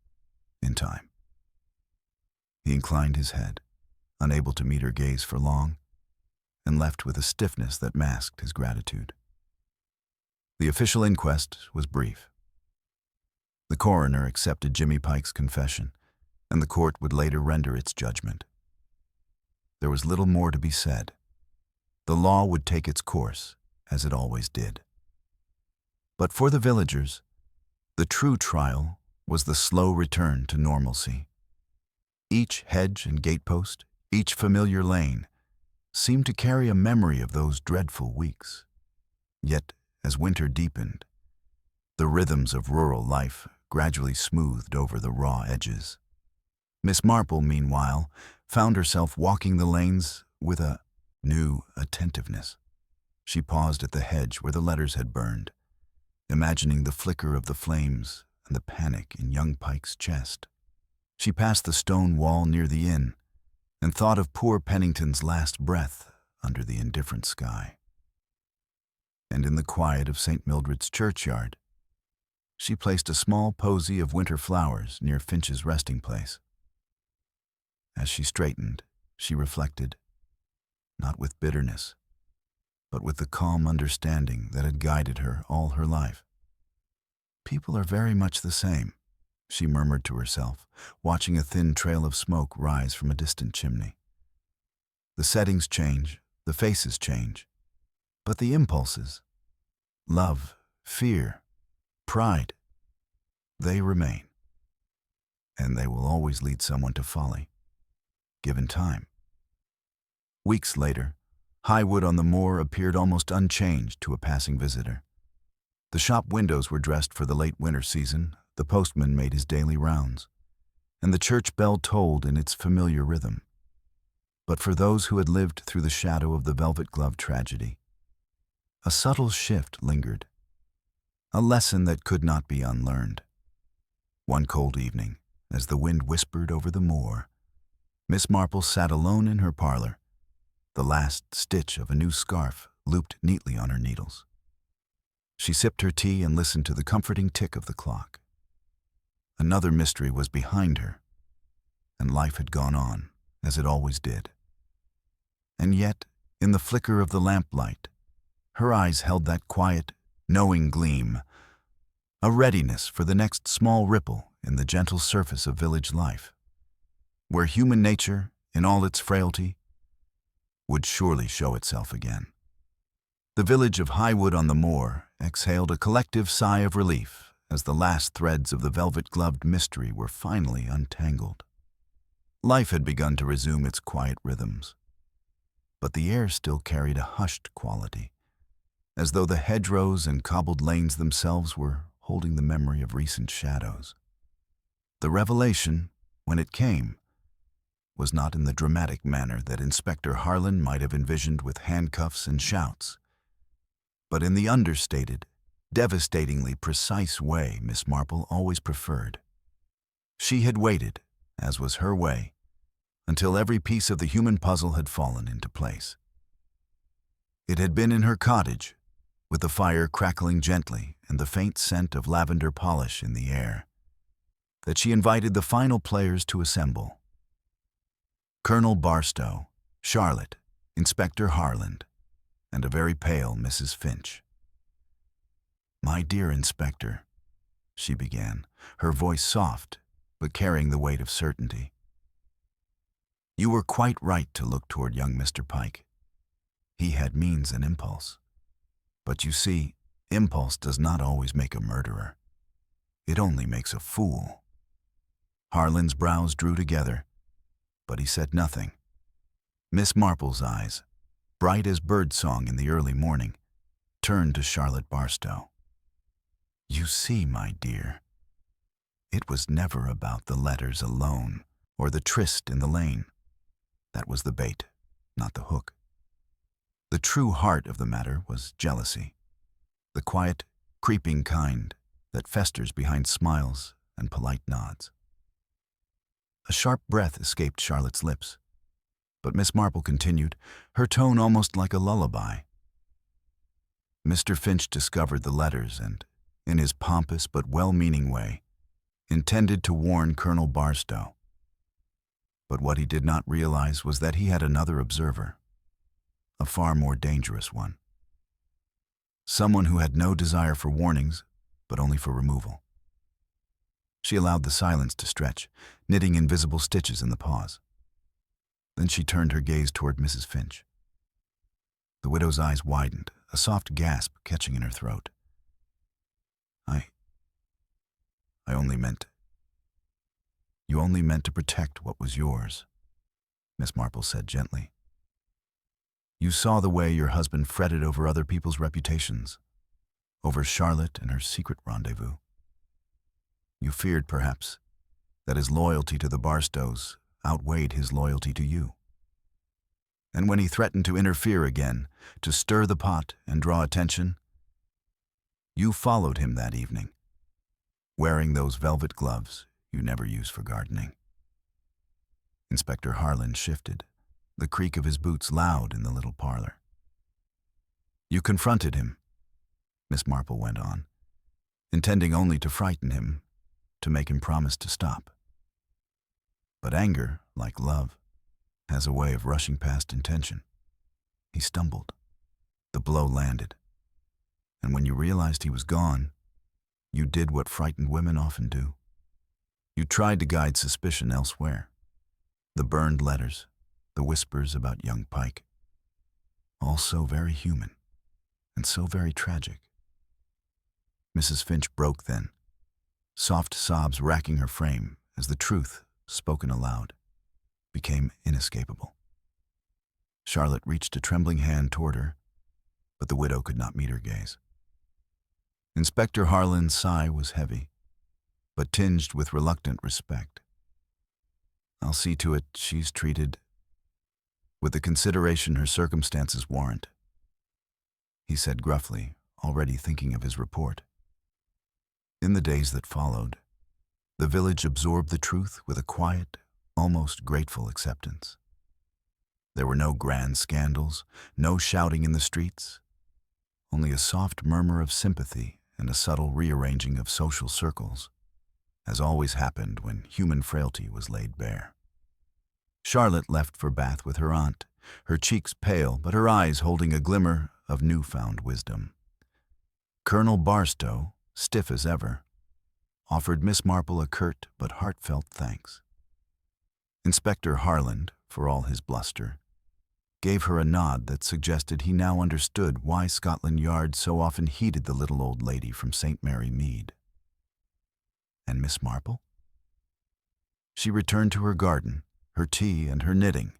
Speaker 1: in time." He inclined his head, unable to meet her gaze for long, and left with a stiffness that masked his gratitude. The official inquest was brief. The coroner accepted Jimmy Pike's confession, and the court would later render its judgment. There was little more to be said. The law would take its course, as it always did. But for the villagers, the true trial was the slow return to normalcy. Each hedge and gatepost, each familiar lane, seemed to carry a memory of those dreadful weeks. Yet, as winter deepened, The rhythms of rural life gradually smoothed over the raw edges. Miss Marple, meanwhile, found herself walking the lanes with a new attentiveness. She paused at the hedge where the letters had burned, imagining the flicker of the flames and the panic in young Pike's chest. She passed the stone wall near the inn and thought of poor Pennington's last breath under the indifferent sky. And in the quiet of St. Mildred's churchyard, she placed a small posy of winter flowers near Finch's resting place. As she straightened, she reflected, not with bitterness, but with the calm understanding that had guided her all her life. People are very much the same, she murmured to herself, watching a thin trail of smoke rise from a distant chimney. The settings change, the faces change, but the impulses, love, fear, pride, they remain. And they will always lead someone to folly, given time. Weeks later, Highwood on the Moor appeared almost unchanged to a passing visitor. The shop windows were dressed for the late winter season, the postman made his daily rounds, and the church bell tolled in its familiar rhythm. But for those who had lived through the shadow of the velvet-gloved tragedy, a subtle shift lingered, a lesson that could not be unlearned. One cold evening, as the wind whispered over the moor, Miss Marple sat alone in her parlor, the last stitch of a new scarf looped neatly on her needles. She sipped her tea and listened to the comforting tick of the clock. Another mystery was behind her, and life had gone on, as it always did. And yet, in the flicker of the lamplight, her eyes held that quiet, knowing gleam, a readiness for the next small ripple in the gentle surface of village life, where human nature, in all its frailty, would surely show itself again. The village of Highwood on the Moor exhaled a collective sigh of relief as the last threads of the velvet-gloved mystery were finally untangled. Life had begun to resume its quiet rhythms, but the air still carried a hushed quality, as though the hedgerows and cobbled lanes themselves were holding the memory of recent shadows. The revelation, when it came, was not in the dramatic manner that Inspector Harlan might have envisioned with handcuffs and shouts, but in the understated, devastatingly precise way Miss Marple always preferred. She had waited, as was her way, until every piece of the human puzzle had fallen into place. It had been in her cottage, with the fire crackling gently and the faint scent of lavender polish in the air, that she invited the final players to assemble. Colonel Barstow, Charlotte, Inspector Harland, and a very pale Mrs. Finch. "My dear Inspector," she began, her voice soft, but carrying the weight of certainty. "You were quite right to look toward young Mr. Pike. He had means and impulse. But you see, impulse does not always make a murderer. It only makes a fool." Harlan's brows drew together, but he said nothing. Miss Marple's eyes, bright as birdsong in the early morning, turned to Charlotte Barstow. "You see, my dear, it was never about the letters alone or the tryst in the lane. That was the bait, not the hook. The true heart of the matter was jealousy, the quiet, creeping kind that festers behind smiles and polite nods." A sharp breath escaped Charlotte's lips, but Miss Marple continued, her tone almost like a lullaby. "Mr. Finch discovered the letters and, in his pompous but well-meaning way, intended to warn Colonel Barstow. But what he did not realize was that he had another observer, a far more dangerous one. Someone who had no desire for warnings, but only for removal." She allowed the silence to stretch, knitting invisible stitches in the pause. Then she turned her gaze toward Mrs. Finch. The widow's eyes widened, a soft gasp catching in her throat. I only meant... You only meant to protect what was yours," Miss Marple said gently. "You saw the way your husband fretted over other people's reputations. over Charlotte and her secret rendezvous. You feared, perhaps, that his loyalty to the Barstows outweighed his loyalty to you. And when he threatened to interfere again, to stir the pot and draw attention, you followed him that evening, wearing those velvet gloves you never use for gardening. Inspector Harlan shifted, the creak of his boots loud in the little parlor. You confronted him, Miss Marple went on, intending only to frighten him, to make him promise to stop. But anger, like love, has a way of rushing past intention. He stumbled. The blow landed. And when you realized he was gone, you did what frightened women often do. You tried to guide suspicion elsewhere. The burned letters, the whispers about young Pike. All so very human, and so very tragic. Mrs. Finch broke then, soft sobs racking her frame as the truth, spoken aloud, became inescapable. Charlotte reached a trembling hand toward her, but the widow could not meet her gaze. Inspector Harlan's sigh was heavy, but tinged with reluctant respect. I'll see to it she's treated with the consideration her circumstances warrant, he said gruffly, already thinking of his report. In the days that followed, the village absorbed the truth with a quiet, almost grateful acceptance. There were no grand scandals, no shouting in the streets, only a soft murmur of sympathy and a subtle rearranging of social circles, as always happened when human frailty was laid bare. Charlotte left for Bath with her aunt, her cheeks pale but her eyes holding a glimmer of newfound wisdom. Colonel Barstow, stiff as ever, offered Miss Marple a curt but heartfelt thanks. Inspector Harland, for all his bluster, gave her a nod that suggested he now understood why Scotland Yard so often heeded the little old lady from St. Mary Mead. And Miss Marple? She returned to her garden, her tea and her knitting,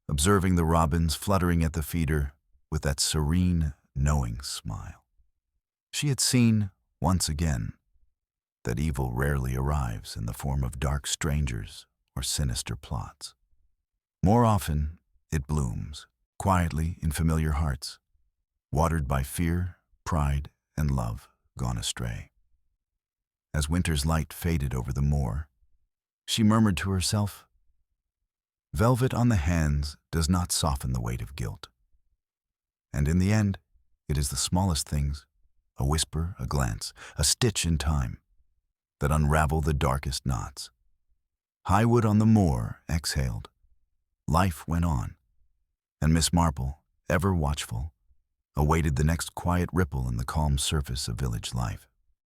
Speaker 1: observing the robins fluttering at the feeder with that serene, knowing smile. She had seen, once again, that evil rarely arrives in the form of dark strangers or sinister plots. More often, it blooms, quietly in familiar hearts, watered by fear, pride, and love gone astray. As winter's light faded over the moor, she murmured to herself, "Velvet on the hands does not soften the weight of guilt." And in the end, it is the smallest things, a whisper, a glance, a stitch in time, that unravel the darkest knots. Highwood on the moor exhaled. Life went on, and Miss Marple, ever watchful, awaited the next quiet ripple in the calm surface of village life.